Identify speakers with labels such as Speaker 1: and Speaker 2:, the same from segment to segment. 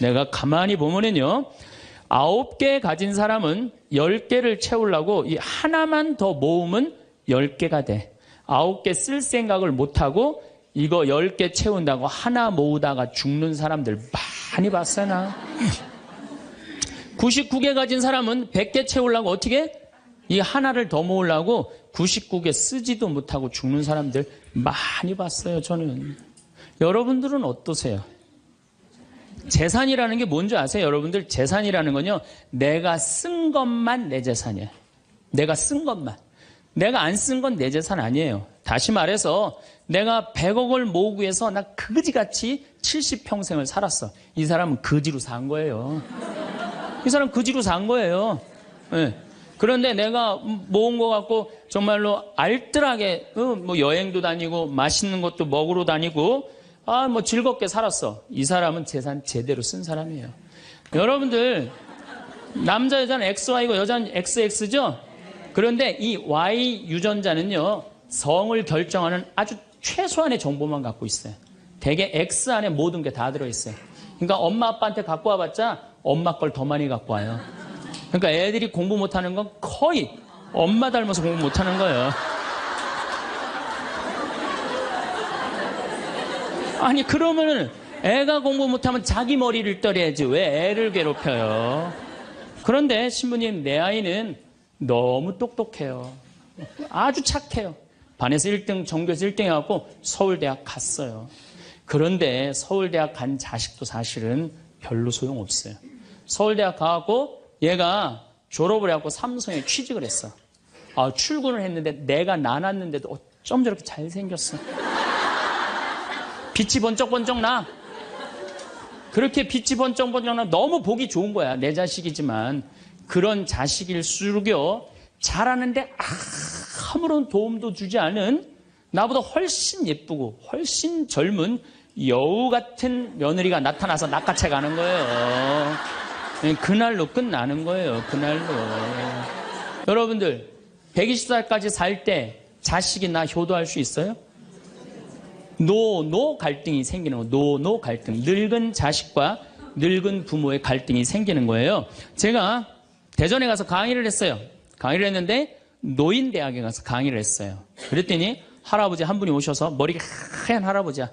Speaker 1: 내가 가만히 보면은요, 9개 가진 사람은 10개를 채우려고 이 하나만 더 모으면 10개가 돼. 9개 쓸 생각을 못하고 이거 10개 채운다고 하나 모으다가 죽는 사람들 많이 봤어요, 나. 99개 가진 사람은 100개 채우려고 어떻게? 이 하나를 더 모으려고 99개 쓰지도 못하고 죽는 사람들 많이 봤어요, 저는. 여러분들은 어떠세요? 재산이라는 게 뭔지 아세요? 여러분들, 재산이라는 건요, 내가 쓴 것만 내 재산이에요. 내가 쓴 것만. 내가 안 쓴 건 내 재산 아니에요. 다시 말해서 내가 100억을 모으기 위해서 나 그지같이 70평생을 살았어. 이 사람은 거지로 산 거예요. 이 사람 거지로 산 거예요. 네. 그런데 내가 모은 거 갖고 정말로 알뜰하게 뭐 여행도 다니고 맛있는 것도 먹으러 다니고 뭐 즐겁게 살았어. 이 사람은 재산 제대로 쓴 사람이에요. 여러분들, 남자 여자는 XY고 여자는 XX죠? 그런데 이 Y 유전자는요, 성을 결정하는 아주 최소한의 정보만 갖고 있어요. 대개 X 안에 모든 게 다 들어있어요. 그러니까 엄마 아빠한테 갖고 와봤자 엄마 걸 더 많이 갖고 와요. 그러니까 애들이 공부 못하는 건 거의 엄마 닮아서 공부 못하는 거예요. 아니, 그러면은 애가 공부 못하면 자기 머리를 떨어야지 왜 애를 괴롭혀요? 그런데 신부님, 내 아이는 너무 똑똑해요. 아주 착해요. 반에서 1등, 전교에서 1등 해갖고 서울대학 갔어요. 그런데 서울대학 간 자식도 사실은 별로 소용없어요. 서울대학 가갖고 얘가 졸업을 해갖고 삼성에 취직을 했어. 출근을 했는데 내가 나눴는데도 어쩜 저렇게 잘생겼어. 빛이 번쩍번쩍 나. 그렇게 빛이 번쩍번쩍 나. 너무 보기 좋은 거야. 내 자식이지만. 그런 자식일수록요, 잘하는데 아무런 도움도 주지 않은 나보다 훨씬 예쁘고 훨씬 젊은 여우 같은 며느리가 나타나서 낚아채 가는 거예요. 그날로 끝나는 거예요. 그날로. 여러분들, 120살까지 살 때 자식이 나 효도할 수 있어요? 노 갈등이 생기는 거예요. 노 갈등. 늙은 자식과 늙은 부모의 갈등이 생기는 거예요. 제가 대전에 가서 강의를 했어요. 강의를 했는데 노인대학에 가서 강의를 했어요. 그랬더니 할아버지 한 분이 오셔서, 머리가 하얀 할아버지야.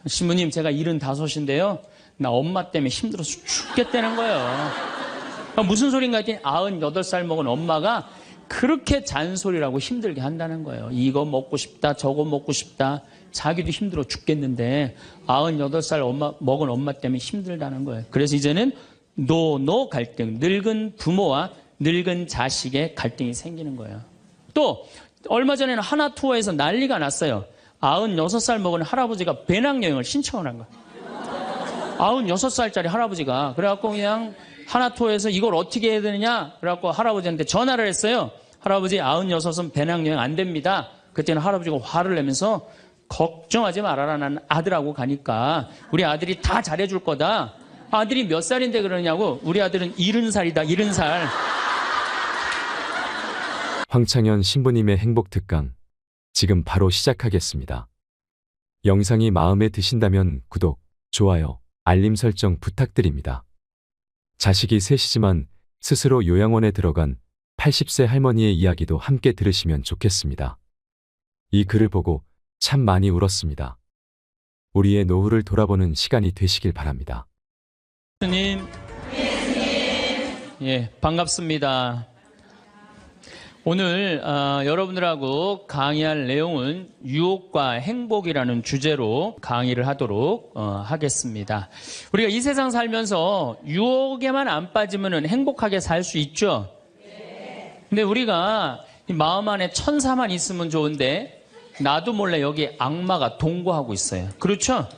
Speaker 1: 신부님, 제가 75인데요. 나 엄마 때문에 힘들어서 죽겠다는 거예요. 무슨 소린가 했더니 98살 먹은 엄마가 그렇게 잔소리라고 힘들게 한다는 거예요. 이거 먹고 싶다, 저거 먹고 싶다. 자기도 힘들어 죽겠는데 98살 먹은 엄마 때문에 힘들다는 거예요. 그래서 이제는 노 갈등, 늙은 부모와 늙은 자식의 갈등이 생기는 거예요. 또 얼마 전에는 하나 투어에서 난리가 났어요. 96살 먹은 할아버지가 배낭여행을 신청을 한 거예요. 96살짜리 할아버지가. 그래갖고 그냥 하나 투어에서 이걸 어떻게 해야 되느냐, 그래갖고 할아버지한테 전화를 했어요. 할아버지, 96은 배낭여행 안 됩니다. 그때는 할아버지가 화를 내면서, 걱정하지 말아라, 난 아들하고 가니까 우리 아들이 다 잘해줄 거다. 아들이 몇 살인데 그러냐고. 우리 아들은 70살이다, 70살.
Speaker 2: 황창현 신부님의 행복특강, 지금 바로 시작하겠습니다. 영상이 마음에 드신다면 구독, 좋아요, 알림 설정 부탁드립니다. 자식이 셋이지만 스스로 요양원에 들어간 80세 할머니의 이야기도 함께 들으시면 좋겠습니다. 이 글을 보고 참 많이 울었습니다. 우리의 노후를 돌아보는 시간이 되시길 바랍니다.
Speaker 1: 스님, 예, 반갑습니다. 오늘 여러분들하고 강의할 내용은 유혹과 행복이라는 주제로 강의를 하도록 하겠습니다. 우리가 이 세상 살면서 유혹에만 안 빠지면 행복하게 살 수 있죠? 근데 우리가 이 마음 안에 천사만 있으면 좋은데 나도 몰래 여기 악마가 동거하고 있어요. 그렇죠?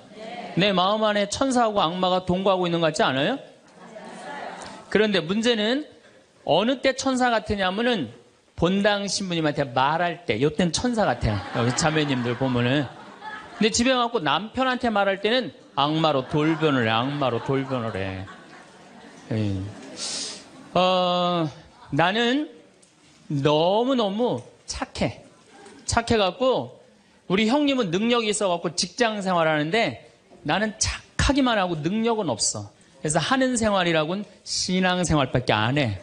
Speaker 1: 내 마음 안에 천사하고 악마가 동거하고 있는 것 같지 않아요? 그런데 문제는 어느 때 천사 같으냐면은 본당 신부님한테 말할 때, 이때는 천사 같아요. 여기 자매님들 보면은. 근데 집에 와서 남편한테 말할 때는 악마로 돌변을 해. 악마로 돌변을 해. 나는 너무너무 착해. 착해갖고 우리 형님은 능력이 있어갖고 직장 생활하는데 나는 착하기만 하고 능력은 없어. 그래서 하는 생활이라고는 신앙생활밖에 안 해.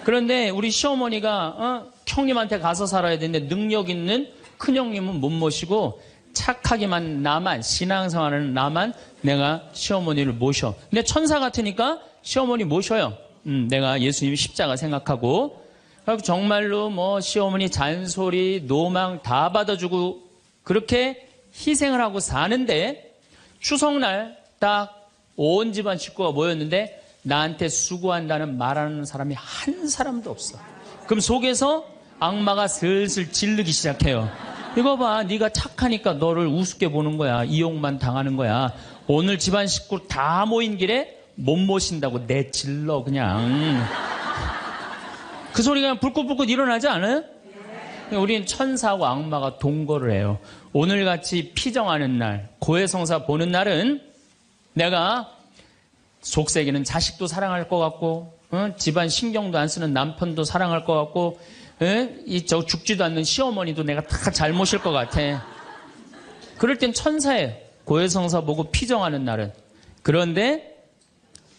Speaker 1: 그런데 우리 시어머니가 형님한테 가서 살아야 되는데 능력 있는 큰형님은 못 모시고 착하기만 나만, 신앙생활은 나만 내가 시어머니를 모셔. 근데 천사 같으니까 시어머니 모셔요. 내가 예수님 십자가 생각하고. 그래서 정말로 뭐 시어머니 잔소리, 노망 다 받아주고 그렇게 희생을 하고 사는데 추석날 딱 온 집안 식구가 모였는데 나한테 수고한다는 말하는 사람이 한 사람도 없어. 그럼 속에서 악마가 슬슬 질르기 시작해요. 이거 봐, 네가 착하니까 너를 우습게 보는 거야. 이용만 당하는 거야. 오늘 집안 식구 다 모인 길에 못 모신다고 내질러 그냥. 그 소리가 불긋불긋 일어나지 않아요? 우리는 천사하고 악마가 동거를 해요. 오늘같이 피정하는 날, 고해성사 보는 날은 내가 속세기는 자식도 사랑할 것 같고, 집안 신경도 안 쓰는 남편도 사랑할 것 같고, 저 죽지도 않는 시어머니도 내가 다 잘 모실 것 같아. 그럴 땐 천사예요. 고해성사 보고 피정하는 날은. 그런데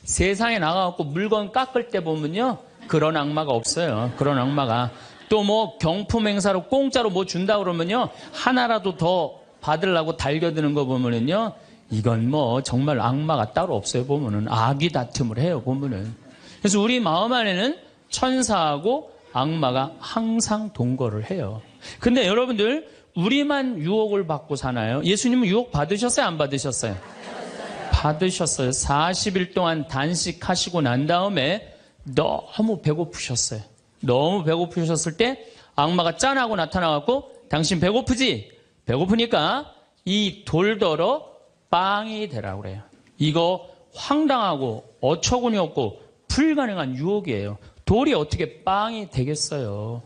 Speaker 1: 세상에 나가갖고 물건 깎을 때 보면요, 그런 악마가 없어요. 그런 악마가. 또 뭐 경품 행사로 공짜로 뭐 준다 그러면요, 하나라도 더 받으려고 달겨드는 거 보면은요, 이건 뭐 정말 악마가 따로 없어요. 보면은 악이 다툼을 해요. 보면은. 그래서 우리 마음 안에는 천사하고 악마가 항상 동거를 해요. 근데 여러분들, 우리만 유혹을 받고 사나요? 예수님은 유혹 받으셨어요? 안 받으셨어요? 받으셨어요. 40일 동안 단식하시고 난 다음에 너무 배고프셨어요. 너무 배고프셨을 때 악마가 짠하고 나타나갖고 당신 배고프지? 배고프니까 이 돌더러 빵이 되라고 그래요. 이거 황당하고 어처구니 없고 불가능한 유혹이에요. 돌이 어떻게 빵이 되겠어요.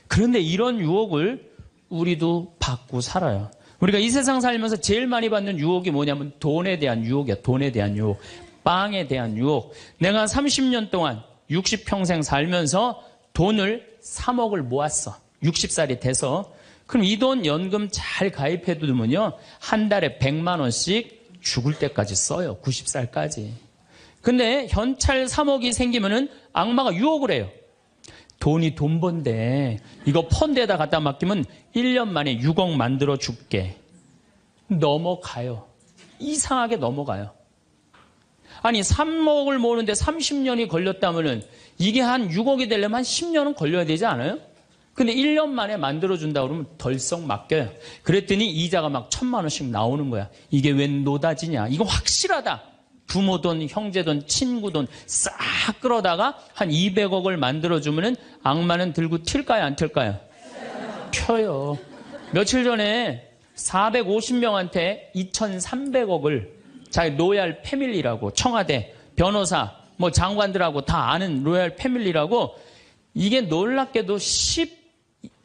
Speaker 1: 그런데 이런 유혹을 우리도 받고 살아요. 우리가 이 세상 살면서 제일 많이 받는 유혹이 뭐냐면 돈에 대한 유혹이야. 돈에 대한 유혹, 빵에 대한 유혹. 내가 30년 동안 60평생 살면서 돈을 3억을 모았어. 60살이 돼서. 그럼 이 돈 연금 잘 가입해 두면요, 한 달에 100만 원씩 죽을 때까지 써요. 90살까지. 근데 현찰 3억이 생기면은 악마가 유혹을 해요. 돈이 돈 번데 이거 펀드에다 갖다 맡기면 1년 만에 6억 만들어 줄게. 넘어가요. 이상하게 넘어가요. 아니 3억을 모으는데 30년이 걸렸다면은 이게 한 6억이 되려면 한 10년은 걸려야 되지 않아요? 근데 1년 만에 만들어준다 그러면 덜썩 맡겨요. 그랬더니 이자가 막 1,000만 원씩 나오는 거야. 이게 웬 노다지냐. 이거 확실하다. 부모 돈, 형제 돈, 친구 돈 싹 끌어다가 한 200억을 만들어주면은 악마는 들고 튈까요? 안 튈까요? 펴요. 며칠 전에 450명한테 2,300억을 자기 로얄 패밀리라고, 청와대, 변호사, 뭐 장관들하고 다 아는 로얄 패밀리라고, 이게 놀랍게도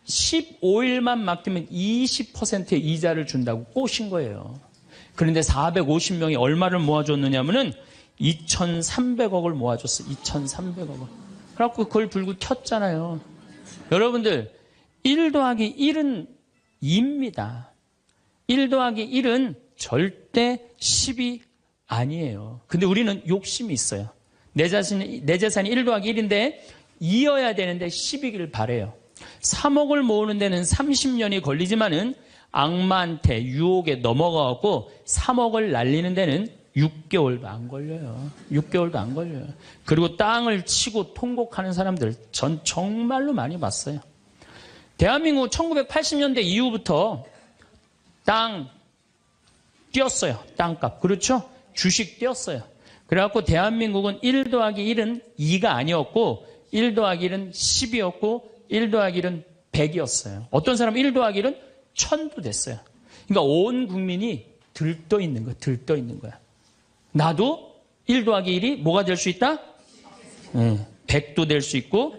Speaker 1: 15일만 맡기면 20%의 이자를 준다고 꼬신 거예요. 그런데 450명이 얼마를 모아줬느냐면은 2,300억을 모아줬어. 2,300억을. 그래갖고 그걸 들고 켰잖아요. 여러분들, 1 더하기 1은 2입니다. 1 더하기 1은 절대 10이 아니에요. 근데 우리는 욕심이 있어요. 내 재산이 1 더하기 1인데 2여야 되는데 10이길 바래요. 3억을 모으는 데는 30년이 걸리지만은 악마한테 유혹에 넘어가고 3억을 날리는 데는 6개월도 안 걸려요. 6개월도 안 걸려요. 그리고 땅을 치고 통곡하는 사람들 전 정말로 많이 봤어요. 대한민국 1980년대 이후부터 땅 뛰었어요. 땅값. 그렇죠? 주식 뛰었어요. 그래갖고 대한민국은 1 더하기 1은 2가 아니었고 1 더하기 1은 10이었고 1 더하기 1은 100이었어요. 어떤 사람은 1 더하기 1은 1000도 됐어요. 그러니까 온 국민이 들떠 있는 거야. 들떠 있는 거야. 나도 1 더하기 1이 뭐가 될 수 있다? 100도 될 수 있고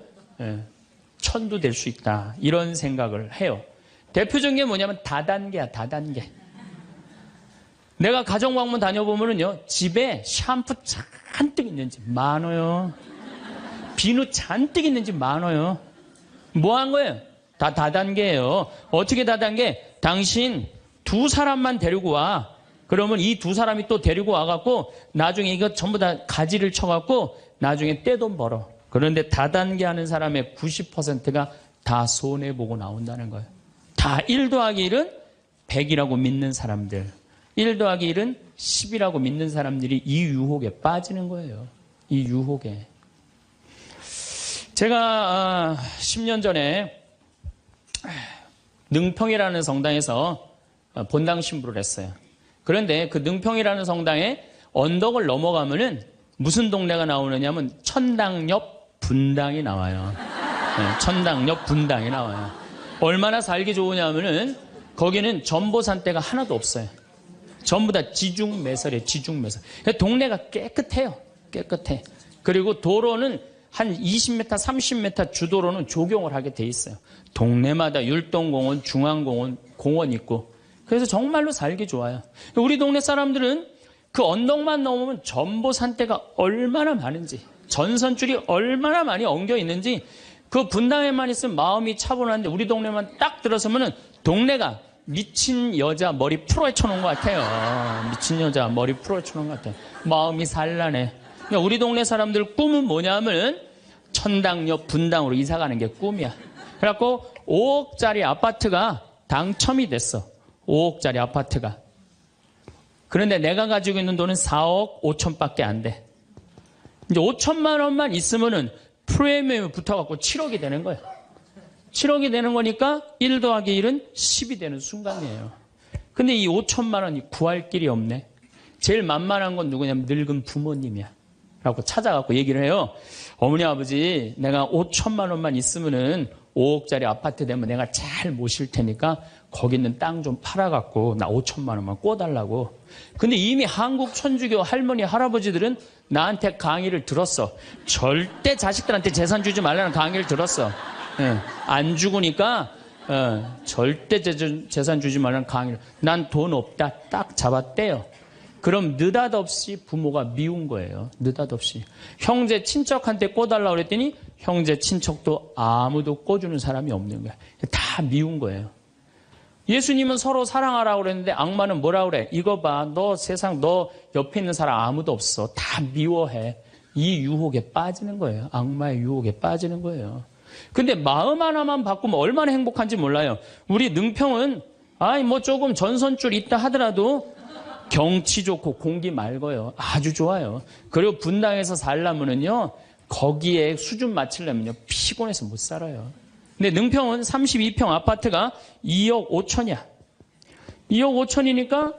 Speaker 1: 1000도 될 수 있다. 이런 생각을 해요. 대표적인 게 뭐냐면 다단계야. 다단계. 내가 가정방문 다녀보면은요, 집에 샴푸 잔뜩 있는지 많아요. 비누 잔뜩 있는지 많아요. 뭐 한 거예요? 다 다단계예요. 어떻게 다단계? 당신 2 사람만 데리고 와. 그러면 이 두 사람이 또 데리고 와갖고 나중에 이거 전부 다 가지를 쳐갖고 나중에 떼돈 벌어. 그런데 다단계 하는 사람의 90%가 다 손해보고 나온다는 거예요. 다 1 더하기 1은 100이라고 믿는 사람들, 1 더하기 1은 10이라고 믿는 사람들이 이 유혹에 빠지는 거예요. 이 유혹에. 제가 10년 전에 능평이라는 성당에서 본당 신부를 했어요. 그런데 그 능평이라는 성당에 언덕을 넘어가면은 무슨 동네가 나오느냐면 천당역 분당이 나와요. 네, 천당역 분당이 나와요. 얼마나 살기 좋으냐면은 거기는 전보산대가 하나도 없어요. 전부 다 지중매설이에요. 지중매설. 동네가 깨끗해요. 깨끗해. 그리고 도로는 한 20m, 30m 주도로는 조경을 하게 돼 있어요. 동네마다 율동공원, 중앙공원, 공원 있고. 그래서 정말로 살기 좋아요. 우리 동네 사람들은 그 언덕만 넘으면 전보산대가 얼마나 많은지, 전선줄이 얼마나 많이 엉겨 있는지, 그 분당에만 있으면 마음이 차분한데 우리 동네만 딱 들어서면은 동네가 미친 여자 머리 풀어헤쳐 놓은 것 같아요. 미친 여자 머리 풀어헤쳐 놓은 것 같아요. 마음이 산란해. 그러니까 우리 동네 사람들 꿈은 뭐냐면 천당역 분당으로 이사 가는 게 꿈이야. 그래갖고 5억짜리 아파트가 당첨이 됐어. 5억짜리 아파트가. 그런데 내가 가지고 있는 돈은 4억 5천밖에 안 돼. 이제 5천만 원만 있으면은 프리미엄이 붙어갖고 7억이 되는 거예요. 7억이 되는 거니까 1 더하기 1은 10이 되는 순간이에요. 근데 이 5천만 원이 구할 길이 없네. 제일 만만한 건 누구냐면 늙은 부모님이야. 라고 찾아갖고 얘기를 해요. 어머니 아버지 내가 5천만 원만 있으면은 5억짜리 아파트 되면 내가 잘 모실 테니까 거기 있는 땅 좀 팔아갖고 나 5천만 원만 꿔달라고. 근데 이미 한국 천주교 할머니 할아버지들은 나한테 강의를 들었어. 절대 자식들한테 재산 주지 말라는 강의를 들었어. 예, 안 죽으니까 절대 재산 주지 말라는 강의를. 난 돈 없다 딱 잡았대요. 그럼 느닷없이 부모가 미운 거예요. 느닷없이. 형제 친척한테 꿔달라고 그랬더니 형제 친척도 아무도 꿔주는 사람이 없는 거야. 다 미운 거예요. 예수님은 서로 사랑하라고 그랬는데 악마는 뭐라 그래? 이거 봐. 너 세상 너 옆에 있는 사람 아무도 없어. 다 미워해. 이 유혹에 빠지는 거예요. 악마의 유혹에 빠지는 거예요. 근데 마음 하나만 바꾸면 얼마나 행복한지 몰라요. 우리 능평은 뭐 조금 전선줄 있다 하더라도 경치 좋고 공기 맑아요. 아주 좋아요. 그리고 분당에서 살려면은요, 거기에 수준 맞추려면요, 피곤해서 못 살아요. 근데 능평은 32평 아파트가 2억 5천이야. 2억 5천이니까,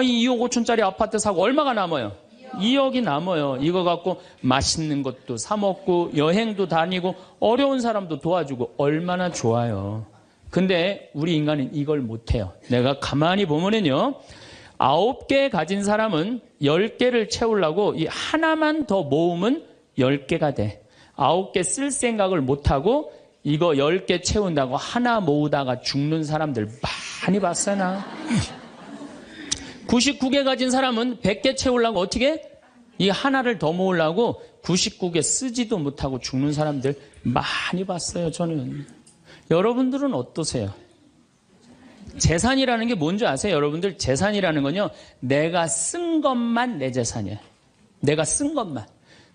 Speaker 1: 이 2억 5천짜리 아파트 사고 얼마가 남아요? 2억이 남아요. 이거 갖고 맛있는 것도 사먹고, 여행도 다니고, 어려운 사람도 도와주고, 얼마나 좋아요. 근데 우리 인간은 이걸 못해요. 내가 가만히 보면은요, 9개 가진 사람은 10개를 채우려고 이 하나만 더 모으면 10개가 돼. 9개 쓸 생각을 못하고 이거 10개 채운다고 하나 모으다가 죽는 사람들 많이 봤어요, 나. 99개 가진 사람은 100개 채우려고 어떻게? 이 하나를 더 모으려고 99개 쓰지도 못하고 죽는 사람들 많이 봤어요, 저는. 여러분들은 어떠세요? 재산이라는 게 뭔지 아세요? 여러분들 재산이라는 건요, 내가 쓴 것만 내 재산이에요. 내가 쓴 것만.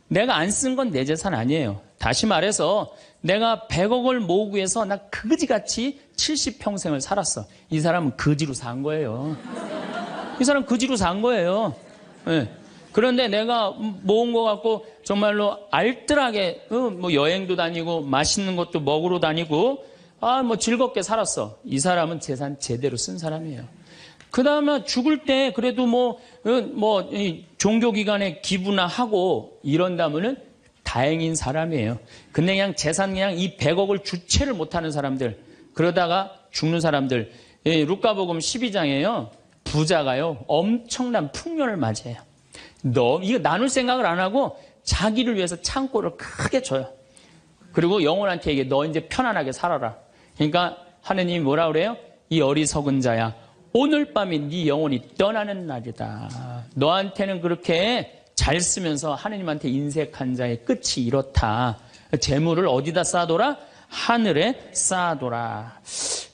Speaker 1: 내가 안 쓴 건 내 재산 아니에요. 다시 말해서 내가 100억을 모으기 위해서 나 그지같이 70평생을 살았어. 이 사람은 거지로 산 거예요. 이 사람 거지로 산 거예요. 네. 그런데 내가 모은 거 갖고 정말로 알뜰하게 뭐 여행도 다니고 맛있는 것도 먹으러 다니고 뭐 즐겁게 살았어. 이 사람은 재산 제대로 쓴 사람이에요. 그 다음에 죽을 때 그래도 종교기관에 기부나 하고 이런다면은 다행인 사람이에요. 근데 그냥 재산 그냥 이 100억을 주체를 못하는 사람들, 그러다가 죽는 사람들. 루카복음 12장에요. 부자가요, 엄청난 풍년을 맞이해요. 이거 나눌 생각을 안 하고 자기를 위해서 창고를 크게 줘요. 그리고 영혼한테 얘기해. 너 이제 편안하게 살아라. 그러니까 하느님이 뭐라 그래요? 이 어리석은 자야, 오늘 밤이 네 영혼이 떠나는 날이다. 너한테는 그렇게 잘 쓰면서 하느님한테 인색한 자의 끝이 이렇다. 재물을 어디다 쌓아둬라? 하늘에 쌓아둬라.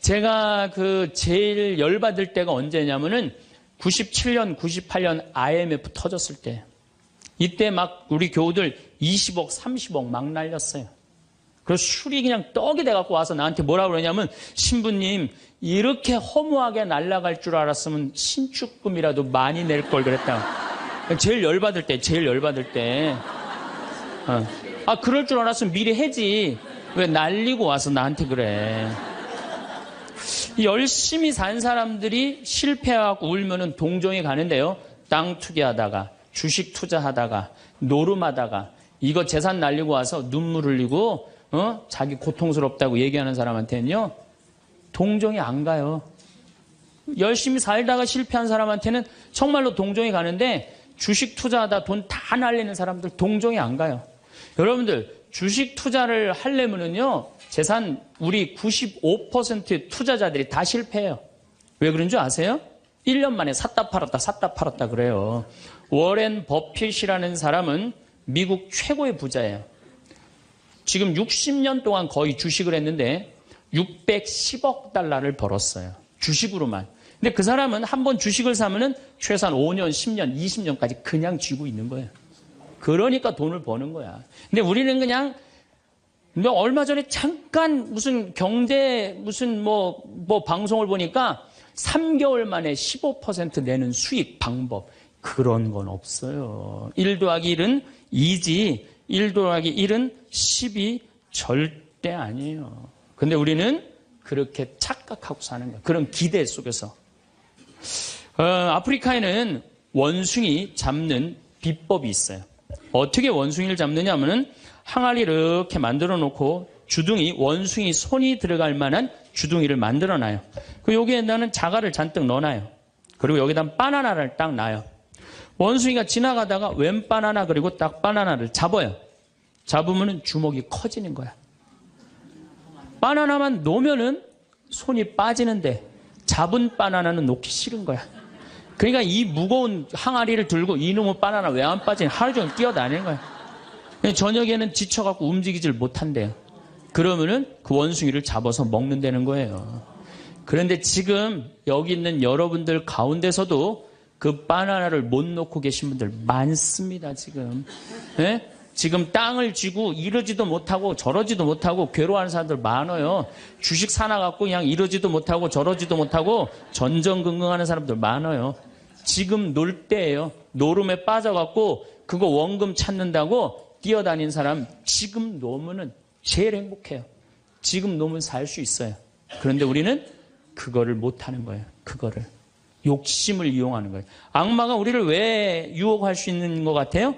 Speaker 1: 제가 제일 열받을 때가 언제냐면은 97년, 98년 IMF 터졌을 때 이때 막 우리 교우들 20억, 30억 막 날렸어요. 그래서 술이 그냥 떡이 돼갖고 와서 나한테 뭐라 그러냐면 신부님 이렇게 허무하게 날아갈 줄 알았으면 신축금이라도 많이 낼 걸 그랬다. 제일 열받을 때. 그럴 줄 알았으면 미리 해지. 왜 날리고 와서 나한테 그래. 열심히 산 사람들이 실패하고 울면은 동정이 가는데요. 땅 투기하다가, 주식 투자하다가, 노름하다가, 이거 재산 날리고 와서 눈물 흘리고, 자기 고통스럽다고 얘기하는 사람한테는요, 동정이 안 가요. 열심히 살다가 실패한 사람한테는 정말로 동정이 가는데, 주식 투자하다 돈 다 날리는 사람들 동정이 안 가요. 여러분들, 주식 투자를 하려면은요, 재산 우리 95% 투자자들이 다 실패해요. 왜 그런 줄 아세요? 1년 만에 샀다 팔았다 그래요. 워렌 버핏이라는 사람은 미국 최고의 부자예요. 지금 60년 동안 거의 주식을 했는데 610억 달러를 벌었어요. 주식으로만. 근데 그 사람은 한번 주식을 사면은 최소한 5년, 10년, 20년까지 그냥 쥐고 있는 거예요. 그러니까 돈을 버는 거야. 근데 우리는 그냥 얼마 전에 잠깐 무슨 경제 뭐 방송을 보니까 3개월 만에 15% 내는 수익 방법 그런 건 없어요. 1 더하기 1은 2지 1 더하기 1은 10이 절대 아니에요. 근데 우리는 그렇게 착각하고 사는 거예요. 그런 기대 속에서. 아프리카에는 원숭이 잡는 비법이 있어요. 어떻게 원숭이를 잡느냐 하면은 항아리 이렇게 만들어 놓고 주둥이, 원숭이 손이 들어갈 만한 주둥이를 만들어 놔요. 그리고 여기에다는 자갈을 잔뜩 넣어 놔요. 그리고 여기다 바나나를 딱 놔요. 원숭이가 지나가다가 웬 바나나 그리고 딱 바나나를 잡아요. 잡으면은 주먹이 커지는 거야. 바나나만 놓으면은 손이 빠지는데 잡은 바나나는 놓기 싫은 거야. 그러니까 이 무거운 항아리를 들고 이놈의 바나나 왜 안 빠지냐 하루 종일 뛰어다니는 거야. 저녁에는 지쳐갖고 움직이질 못한대요. 그러면은 그 원숭이를 잡아서 먹는다는 거예요. 그런데 지금 여기 있는 여러분들 가운데서도 그 바나나를 못 놓고 계신 분들 많습니다, 지금. 네? 지금 땅을 쥐고 이러지도 못하고 저러지도 못하고 괴로워하는 사람들 많아요. 주식 사놔갖고 그냥 이러지도 못하고 저러지도 못하고 전전긍긍하는 사람들 많아요. 지금 놀 때예요. 노름에 빠져갖고 그거 원금 찾는다고 뛰어다니는 사람 지금 놓으면은 제일 행복해요. 지금 놓으면 살 수 있어요. 그런데 우리는 그거를 못하는 거예요. 그거를. 욕심을 이용하는 거예요. 악마가 우리를 왜 유혹할 수 있는 것 같아요?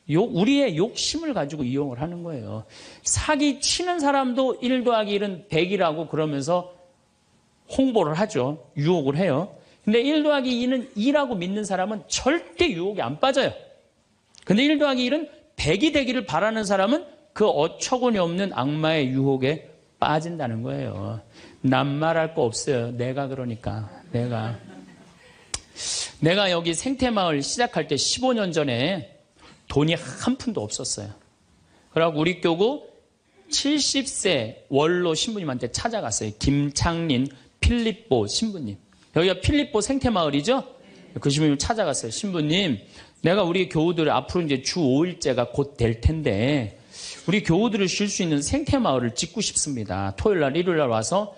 Speaker 1: 우리의 욕심을 가지고 이용을 하는 거예요. 사기 치는 사람도 1 더하기 1은 100이라고 그러면서 홍보를 하죠. 유혹을 해요. 근데 1 더하기 2는 2라고 믿는 사람은 절대 유혹이 안 빠져요. 근데 1 더하기 1은 100이 되기를 바라는 사람은 그 어처구니 없는 악마의 유혹에 빠진다는 거예요. 난 말할 거 없어요. 내가 그러니까. 내가 여기 생태마을 시작할 때 15년 전에 돈이 한 푼도 없었어요. 그래갖고 우리 교구 70세 원로 신부님한테 찾아갔어요. 김창린 필립보 신부님. 여기가 필립보 생태마을이죠? 그 신부님 찾아갔어요. 신부님, 내가 우리 교우들 앞으로 이제 주 5일째가 곧 될 텐데 우리 교우들을 쉴 수 있는 생태마을을 짓고 싶습니다. 토요일날, 일요일날 와서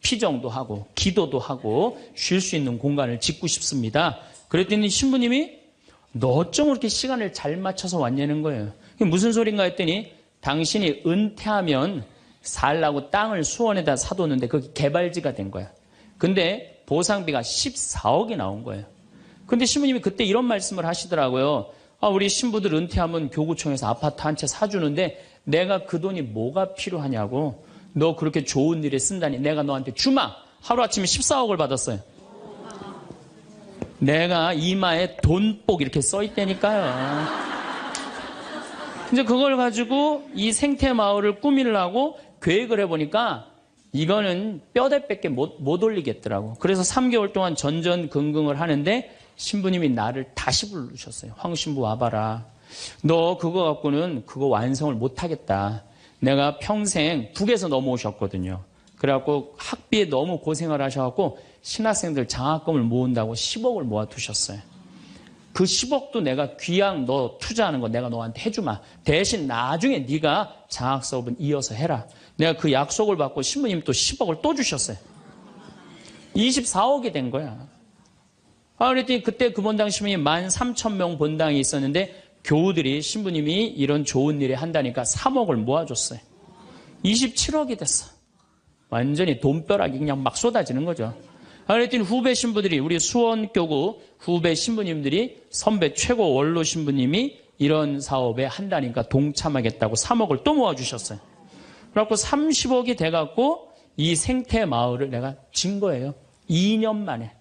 Speaker 1: 피정도 하고 기도도 하고 쉴 수 있는 공간을 짓고 싶습니다. 그랬더니 신부님이 너 어쩜 그렇게 시간을 잘 맞춰서 왔냐는 거예요. 그게 무슨 소린가 했더니 당신이 은퇴하면 살라고 땅을 수원에다 사뒀는데 그게 개발지가 된 거야. 근데 보상비가 14억이 나온 거예요. 근데 신부님이 그때 이런 말씀을 하시더라고요. 우리 신부들 은퇴하면 교구청에서 아파트 한 채 사주는데 내가 그 돈이 뭐가 필요하냐고. 너 그렇게 좋은 일에 쓴다니 내가 너한테 주마. 하루아침에 14억을 받았어요. 내가 이마에 돈복 이렇게 써있다니까요. 이제 그걸 가지고 이 생태마을을 꾸미려고 계획을 해보니까 이거는 뼈대밖에 못 올리겠더라고. 그래서 3개월 동안 전전긍긍을 하는데 신부님이 나를 다시 부르셨어요. 황 신부 와봐라. 너 그거 갖고는 그거 완성을 못하겠다. 내가 평생 북에서 넘어오셨거든요. 그래갖고 학비에 너무 고생을 하셔갖고 신학생들 장학금을 모은다고 10억을 모아두셨어요. 그 10억도 내가 귀양 너 투자하는 거 내가 너한테 해주마. 대신 나중에 네가 장학사업은 이어서 해라. 내가 그 약속을 받고 신부님 또 10억을 또 주셨어요. 24억이 된 거야. 그랬더니 그때 그 본당 신부님 13,000명 본당이 있었는데 교우들이 신부님이 이런 좋은 일에 한다니까 3억을 모아줬어요. 27억이 됐어. 완전히 돈벼락이 그냥 막 쏟아지는 거죠. 그랬더니 후배 신부들이 우리 수원교구 후배 신부님들이 선배 최고 원로 신부님이 이런 사업에 한다니까 동참하겠다고 3억을 또 모아주셨어요. 그래갖고 30억이 돼갖고 이 생태 마을을 내가 진 거예요. 2년 만에.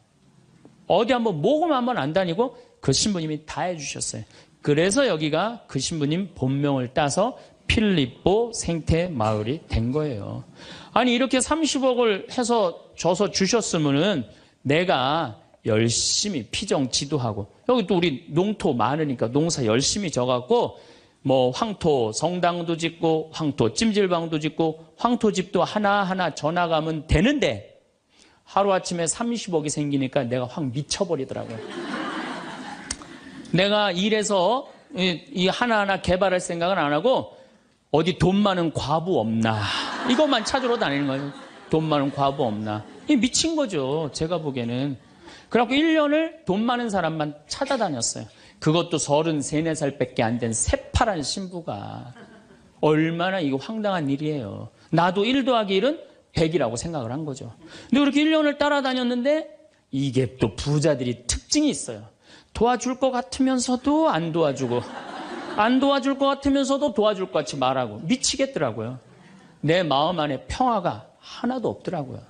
Speaker 1: 어디 한번 모금 한번 안 다니고 그 신부님이 다 해주셨어요. 그래서 여기가 그 신부님 본명을 따서 필립보 생태 마을이 된 거예요. 아니 이렇게 30억을 해서 줘서 주셨으면은 내가 열심히 피정 지도하고 여기 또 우리 농토 많으니까 농사 열심히 져갖고 뭐 황토 성당도 짓고 황토 찜질방도 짓고 황토집도 하나하나 져나가면 되는데 하루아침에 30억이 생기니까 내가 확 미쳐버리더라고요. 내가 일해서 이 하나하나 개발할 생각은 안 하고 어디 돈 많은 과부 없나 이것만 찾으러 다니는 거예요. 돈 많은 과부 없나. 이 미친 거죠. 제가 보기에는. 그래갖고 1년을 돈 많은 사람만 찾아다녔어요. 그것도 33, 4살밖에 안 된 새파란 신부가. 얼마나 이거 황당한 일이에요. 나도 1 더하기 1은 100이라고 생각을 한 거죠. 근데 그렇게 1년을 따라다녔는데 이게 또 부자들이 특징이 있어요. 도와줄 것 같으면서도 안 도와주고 안 도와줄 것 같으면서도 도와줄 것 같이 말하고 미치겠더라고요. 내 마음 안에 평화가 하나도 없더라고요.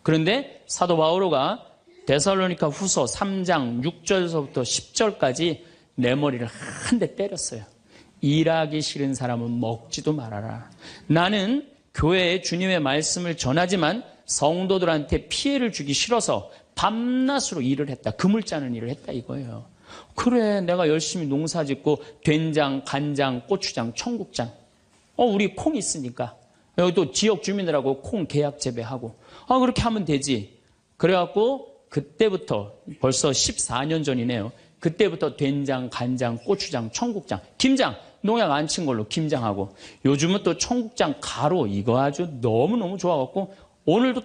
Speaker 1: 그런데 사도 바오로가 데살로니가 후서 3장 6절서부터 10절까지 내 머리를 한 대 때렸어요. 일하기 싫은 사람은 먹지도 말아라. 나는 교회에 주님의 말씀을 전하지만 성도들한테 피해를 주기 싫어서 밤낮으로 일을 했다. 금을 짜는 일을 했다 이거예요. 그래 내가 열심히 농사 짓고 된장, 간장, 고추장, 청국장 우리 콩 있으니까 여기 또 지역 주민들하고 콩 계약 재배하고 그렇게 하면 되지. 그래갖고 그때부터 벌써 14년 전이네요. 그때부터 된장, 간장, 고추장, 청국장, 김장 농약 안 친 걸로 김장하고 요즘은 또 청국장 가루 이거 아주 너무너무 좋아갖고 오늘도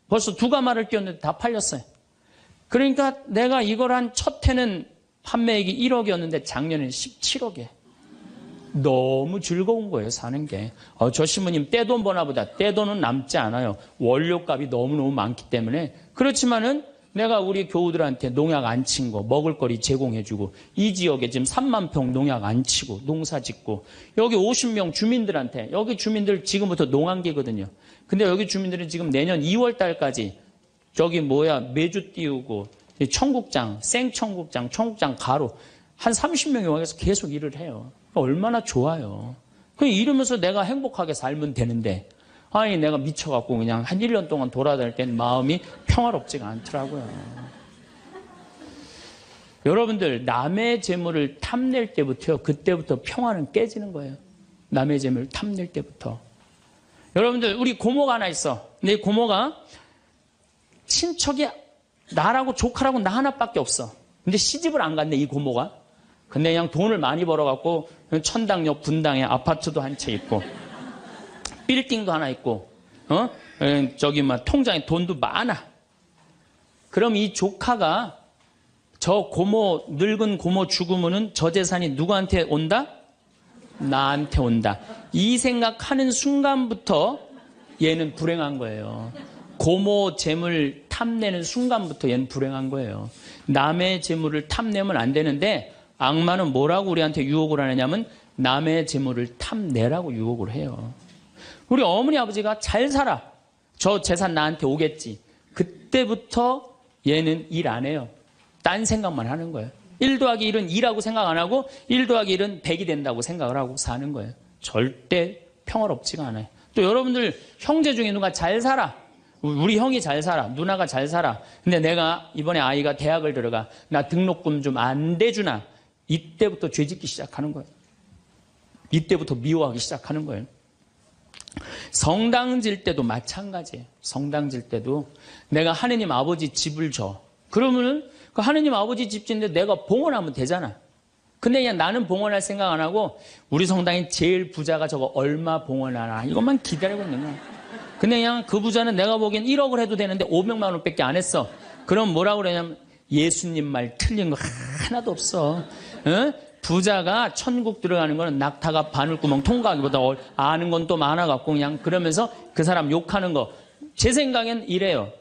Speaker 1: 벌써 2가마를 띄웠는데 다 팔렸어요. 그러니까 내가 이걸 한 첫 해는 판매액이 1억이었는데 작년에는 17억에 너무 즐거운 거예요 사는 게. 저 신부님 떼돈 버나 보다. 떼돈은 남지 않아요. 원료값이 너무너무 많기 때문에. 그렇지만은 내가 우리 교우들한테 농약 안 친 거 먹을거리 제공해주고 이 지역에 지금 3만 평 농약 안 치고 농사 짓고 여기 50명 주민들한테 여기 주민들 지금부터 농한기거든요. 근데 여기 주민들은 지금 내년 2월 달까지 저기 메주 띄우고 청국장, 생청국장, 청국장 가루 한 30명이 와서 계속 일을 해요. 얼마나 좋아요. 이러면서 내가 행복하게 살면 되는데 아니 내가 미쳐갖고 그냥 한 1년 동안 돌아다닐 때는 마음이 평화롭지가 않더라고요. 여러분들 남의 재물을 탐낼 때부터요. 그때부터 평화는 깨지는 거예요. 남의 재물을 탐낼 때부터. 여러분들 우리 고모가 하나 있어. 근데 이 고모가 친척이 나라고 조카라고 나 하나밖에 없어. 근데 시집을 안 갔네 이 고모가. 근데 그냥 돈을 많이 벌어갖고 천당역 분당에 아파트도 한 채 있고 빌딩도 하나 있고 저기 통장에 돈도 많아. 그럼 이 조카가 저 고모 늙은 고모 죽으면은 저 재산이 누구한테 온다? 나한테 온다. 이 생각하는 순간부터 얘는 불행한 거예요. 고모 재물 탐내는 순간부터 얘는 불행한 거예요. 남의 재물을 탐내면 안 되는데 악마는 뭐라고 우리한테 유혹을 하느냐면 남의 재물을 탐내라고 유혹을 해요. 우리 어머니 아버지가 잘 살아. 저 재산 나한테 오겠지. 그때부터 얘는 일 안 해요. 딴 생각만 하는 거예요. 1 더하기 1은 2라고 생각 안 하고 1 더하기 1은 100이 된다고 생각을 하고 사는 거예요. 절대 평화롭지가 않아요. 또 여러분들 형제 중에 누가 잘 살아. 우리 형이 잘 살아. 누나가 잘 살아. 근데 내가 이번에 아이가 대학을 들어가. 나 등록금 좀 안 대주나. 이때부터 죄짓기 시작하는 거예요. 이때부터 미워하기 시작하는 거예요. 성당 질 때도 마찬가지예요. 성당 질 때도 내가 하느님 아버지 집을 줘. 그러면은 그 하느님 아버지 집 짓는데 내가 봉헌하면 되잖아. 근데 그냥 나는 봉헌할 생각 안 하고 우리 성당의 제일 부자가 저거 얼마 봉헌하나 이것만 기다리고 있는 거야. 근데 그냥 그 부자는 내가 보기엔 1억을 해도 되는데 500만 원밖에 안 했어. 그럼 뭐라고 그러냐면 예수님 말 틀린 거 하나도 없어. 어? 부자가 천국 들어가는 거는 낙타가 바늘구멍 통과하기보다 아는 건 또 많아갖고 그냥 그러면서 그 사람 욕하는 거. 제 생각엔 이래요.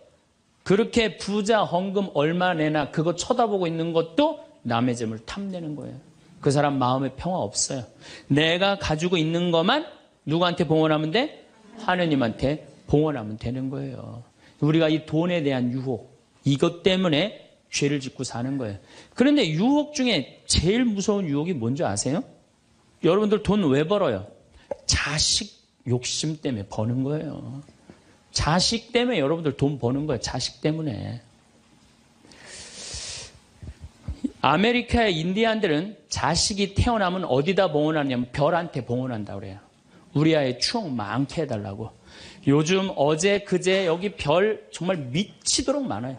Speaker 1: 그렇게 부자 헌금 얼마 내나 그거 쳐다보고 있는 것도 남의 재물 탐내는 거예요. 그 사람 마음에 평화 없어요. 내가 가지고 있는 것만 누구한테 봉헌하면 돼? 하느님한테 봉헌하면 되는 거예요. 우리가 이 돈에 대한 유혹, 이것 때문에 죄를 짓고 사는 거예요. 그런데 유혹 중에 제일 무서운 유혹이 뭔지 아세요? 여러분들 돈 왜 벌어요? 자식 욕심 때문에 버는 거예요. 자식 때문에 여러분들 돈 버는 거예요. 자식 때문에. 아메리카의 인디안들은 자식이 태어나면 어디다 봉헌하냐면 별한테 봉헌한다고 그래요. 우리 아이 추억 많게 해달라고. 요즘 어제 그제 여기 별 정말 미치도록 많아요.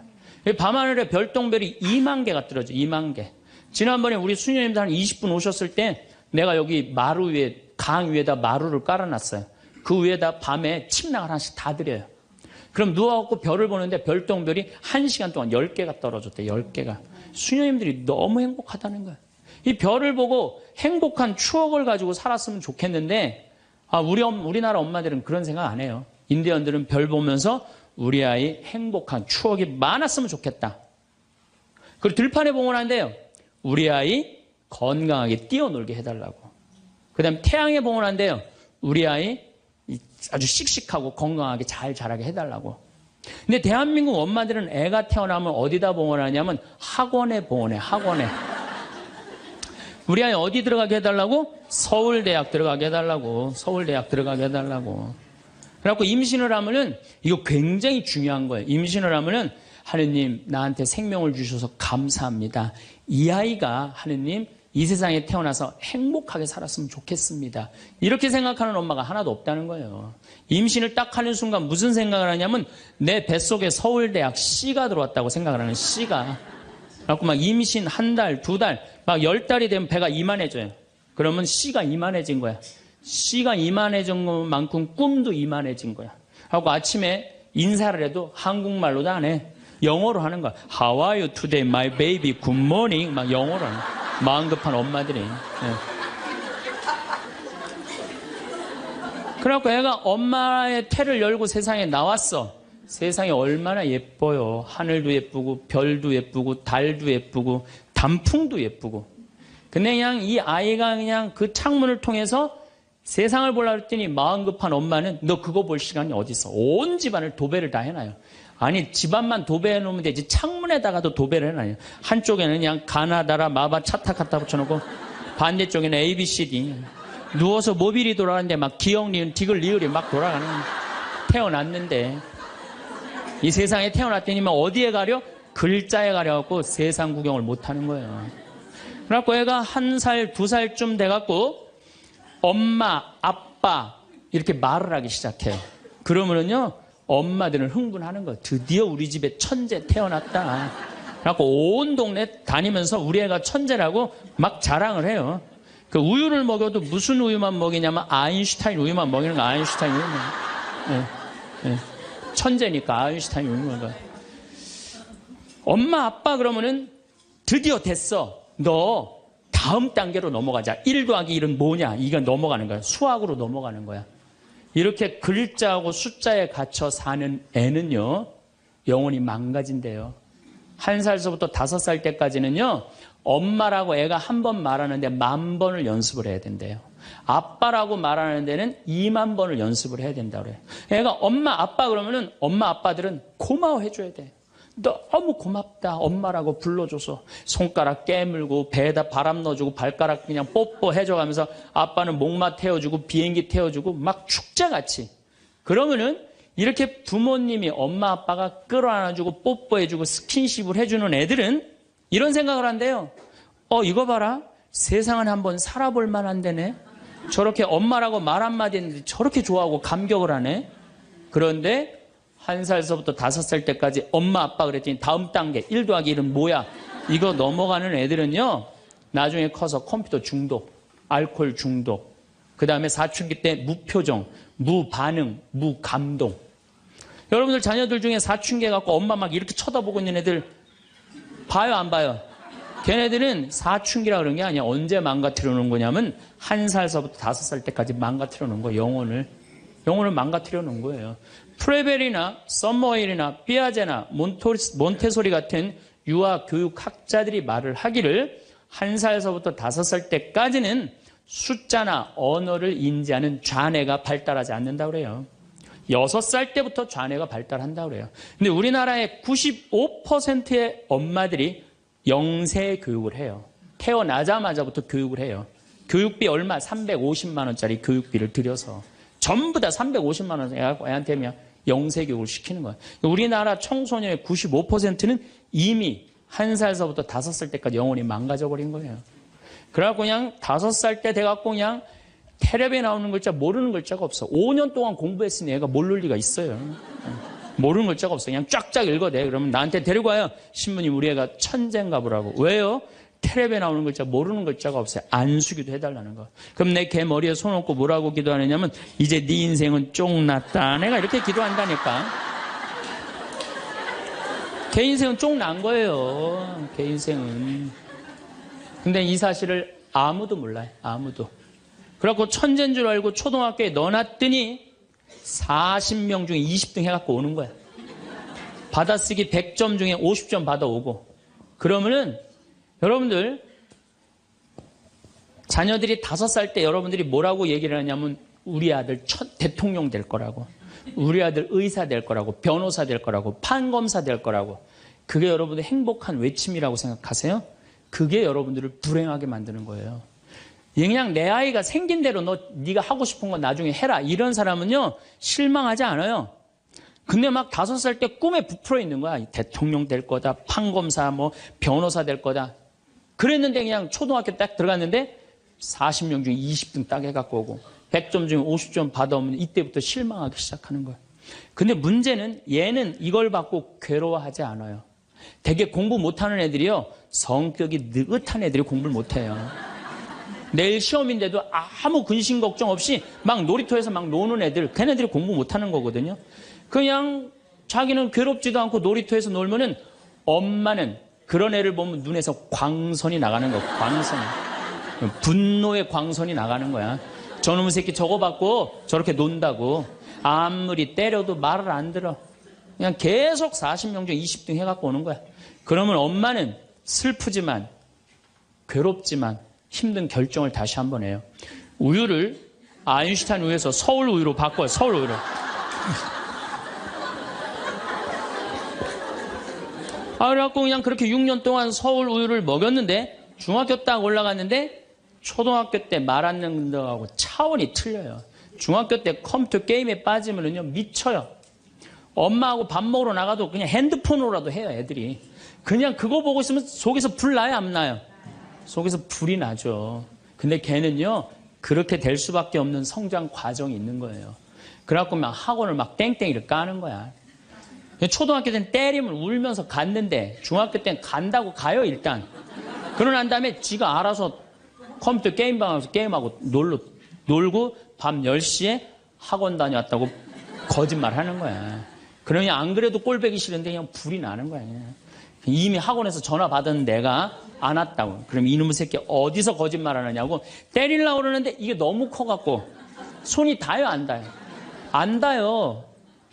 Speaker 1: 밤하늘에 별똥별이 2만 개가 떨어져. 2만 개. 지난번에 우리 수녀님들 한 20분 오셨을 때 내가 여기 마루 위에 강 위에다 마루를 깔아놨어요. 그 위에다 밤에 침낭을 하나씩 다 드려요. 그럼 누워갖고 별을 보는데 별똥별이 1시간 동안 10개가 떨어졌대. 10개가. 수녀님들이 너무 행복하다는 거예요. 이 별을 보고 행복한 추억을 가지고 살았으면 좋겠는데 우리나라 엄마들은 그런 생각 안 해요. 인디언들은 별 보면서 우리 아이 행복한 추억이 많았으면 좋겠다. 그리고 들판에 봉헌한대요. 우리 아이 건강하게 뛰어놀게 해달라고. 그 다음에 태양에 봉헌한대요. 우리 아이 아주 씩씩하고 건강하게 잘 자라게 해달라고. 근데 대한민국 엄마들은 애가 태어나면 어디다 봉헌하냐면 학원에 봉헌해. 학원에. 우리 아이 어디 들어가게 해달라고? 서울대학 들어가게 해달라고. 서울대학 들어가게 해달라고. 그래갖고 임신을 하면은 이거 굉장히 중요한 거예요. 임신을 하면은 하느님 나한테 생명을 주셔서 감사합니다. 이 아이가 하느님 이 세상에 태어나서 행복하게 살았으면 좋겠습니다. 이렇게 생각하는 엄마가 하나도 없다는 거예요. 임신을 딱 하는 순간 무슨 생각을 하냐면 내 뱃속에 서울대학 C가 들어왔다고 생각을 하는 C가. 그래갖고 막 임신 한 달, 두 달, 막 10달이 되면 배가 이만해져요. 그러면 C가 이만해진 거야. C가 이만해진 것만큼 꿈도 이만해진 거야. 하고 아침에 인사를 해도 한국말로도 안 해. 영어로 하는 거야. How are you today, my baby? Good morning. 막 영어로 하는 거야. 마음 급한 엄마들이. 네. 그래갖고 애가 엄마의 태를 열고 세상에 나왔어. 세상이 얼마나 예뻐요. 하늘도 예쁘고 별도 예쁘고 달도 예쁘고 단풍도 예쁘고. 근데 그냥 이 아이가 그냥 그 창문을 통해서 세상을 보려고 했더니 마음 급한 엄마는 너 그거 볼 시간이 어디 있어. 온 집안을 도배를 다 해놔요. 아니 집안만 도배해 놓으면 되지 창문에다가도 도배를 해놔요. 한쪽에는 그냥 가나다라 마바 차타 갖다 붙여놓고 반대쪽에는 ABCD. 누워서 모빌이 돌아가는데 막 기억 니은 디귿 리을이 막 돌아가는. 태어났는데 이 세상에 태어났더니만 어디에 가려? 글자에 가려갖고 세상 구경을 못하는 거예요. 그래갖고 애가 1살, 2살쯤 돼갖고 엄마, 아빠 이렇게 말을 하기 시작해요. 그러면은요 엄마들은 흥분하는 거예요. 드디어 우리 집에 천재 태어났다. 그래갖고 온 동네 다니면서 우리 애가 천재라고 막 자랑을 해요. 그 우유를 먹여도 무슨 우유만 먹이냐면 아인슈타인 우유만 먹이는 거. 아인슈타인 우유만. 네, 네. 천재니까 아인슈타인 우유만 먹어. 엄마 아빠 그러면은 드디어 됐어. 너 다음 단계로 넘어가자. 1 더하기 1은 뭐냐? 이거 넘어가는 거야. 수학으로 넘어가는 거야. 이렇게 글자하고 숫자에 갇혀 사는 애는요, 영혼이 망가진대요. 1살서부터 5살 때까지는요, 엄마라고 애가 한 번 말하는데 10,000번을 연습을 해야 된대요. 아빠라고 말하는 데는 20,000번을 연습을 해야 된다고 그래요. 애가 엄마, 아빠 그러면은 엄마, 아빠들은 고마워해줘야 돼. 너무 고맙다. 엄마라고 불러줘서 손가락 깨물고 배에다 바람 넣어주고 발가락 그냥 뽀뽀해줘가면서 아빠는 목마 태워주고 비행기 태워주고 막 축제같이. 그러면은 이렇게 부모님이 엄마 아빠가 끌어안아주고 뽀뽀해주고 스킨십을 해주는 애들은 이런 생각을 한대요. 이거 봐라. 세상은 한번 살아볼 만한 데네. 저렇게 엄마라고 말 한마디 했는데 저렇게 좋아하고 감격을 하네. 그런데 1살서부터 5살 때까지 엄마 아빠 그랬더니 다음 단계 1 더하기 1은 뭐야? 이거 넘어가는 애들은요. 나중에 커서 컴퓨터 중독, 알코올 중독, 그 다음에 사춘기 때 무표정, 무반응, 무감동. 여러분들 자녀들 중에 사춘기 해갖고 엄마 막 이렇게 쳐다보고 있는 애들 봐요 안 봐요? 걔네들은 사춘기라 그런 게 아니야. 언제 망가뜨려 놓은 거냐면 1살서부터 5살 때까지 망가뜨려 놓은 거예요. 영혼을 망가뜨려 놓은 거예요. 프레벨이나 썸머힐이나 피아제나 몬테소리 같은 유아 교육학자들이 말을 하기를 1살서부터 5살 때까지는 숫자나 언어를 인지하는 좌뇌가 발달하지 않는다고 그래요. 6살 때부터 좌뇌가 발달한다고 그래요. 근데 우리나라의 95%의 엄마들이 영세 교육을 해요. 태어나자마자부터 교육을 해요. 교육비 얼마? 350만 원짜리 교육비를 들여서 전부 다 350만 원 애한테 그냥 영세 교육을 시키는 거예요. 우리나라 청소년의 95%는 이미 1살서부터 5살 때까지 영혼이 망가져 버린 거예요. 그래갖고 그냥 5살 때 돼갖고 그냥 텔레비에 나오는 글자 모르는 글자가 없어. 5년 동안 공부했으니 얘가 모를 리가 있어요. 모르는 글자가 없어. 그냥 쫙쫙 읽어대. 그러면 나한테 데리고 와요. 신부님 우리 애가 천재인가 보라고. 왜요? 텔레비에 나오는 글자 모르는 글자가 없어요. 안수기도 해달라는 거. 그럼 내 걔 머리에 손 얹고 뭐라고 기도하느냐면 이제 네 인생은 쫑났다. 내가 이렇게 기도한다니까. 걔 인생은 쫑난 거예요. 걔 인생은. 근데 이 사실을 아무도 몰라요. 아무도. 그래갖고 천재인 줄 알고 초등학교에 넣어놨더니 40명 중에 20등 해갖고 오는 거야. 받아쓰기 100점 중에 50점 받아오고. 그러면은 여러분들 자녀들이 5살 때 여러분들이 뭐라고 얘기를 하냐면 우리 아들 첫 대통령 될 거라고, 우리 아들 의사 될 거라고, 변호사 될 거라고, 판검사 될 거라고. 그게 여러분들 행복한 외침이라고 생각하세요? 그게 여러분들을 불행하게 만드는 거예요. 그냥 내 아이가 생긴 대로 네가 하고 싶은 건 나중에 해라. 이런 사람은요 실망하지 않아요. 근데 막 5살 때 꿈에 부풀어 있는 거야. 대통령 될 거다, 판검사, 뭐 변호사 될 거다. 그랬는데 그냥 초등학교 딱 들어갔는데 40명 중에 20등 딱 해갖고 오고 100점 중에 50점 받아오면 이때부터 실망하기 시작하는 거야. 근데 문제는 얘는 이걸 받고 괴로워하지 않아요. 되게 공부 못하는 애들이요 성격이 느긋한 애들이 공부를 못해요. 내일 시험인데도 아무 근심 걱정 없이 막 놀이터에서 막 노는 애들, 걔네들이 공부 못하는 거거든요. 그냥 자기는 괴롭지도 않고 놀이터에서 놀면은 엄마는 그런 애를 보면 눈에서 광선이 나가는 거야. 광선이. 분노의 광선이 나가는 거야. 저놈의 새끼 저거 받고 저렇게 논다고. 아무리 때려도 말을 안 들어. 그냥 계속 40명 중 20등 해갖고 오는 거야. 그러면 엄마는 슬프지만 괴롭지만 힘든 결정을 다시 한번 해요. 우유를 아인슈타인 우유에서 서울 우유로 바꿔요. 서울 우유로. 그래갖고 그냥 그렇게 6년 동안 서울 우유를 먹였는데 중학교 딱 올라갔는데 초등학교 때 말 안 듣는 거하고 차원이 틀려요. 중학교 때 컴퓨터 게임에 빠지면은요 미쳐요. 엄마하고 밥 먹으러 나가도 그냥 핸드폰으로라도 해요. 애들이. 그냥 그거 보고 있으면 속에서 불 나요 안 나요? 속에서 불이 나죠. 근데 걔는요 그렇게 될 수밖에 없는 성장 과정이 있는 거예요. 그래갖고 막 학원을 막 땡땡이를 까는 거야. 초등학교 때는 때리면 울면서 갔는데 중학교 때는 간다고 가요 일단. 그러고 난 다음에 지가 알아서 컴퓨터 게임방 가서 게임하고 놀고 밤 10시에 학원 다녀왔다고 거짓말 하는 거야. 그러니 안 그래도 꼴보기 싫은데 그냥 불이 나는 거야. 이미 학원에서 전화 받은 내가 안 왔다고. 그럼 이놈의 새끼 어디서 거짓말 하느냐고 때리려고 그러는데 이게 너무 커갖고 손이 닿아요 안 닿아요? 안 닿아요.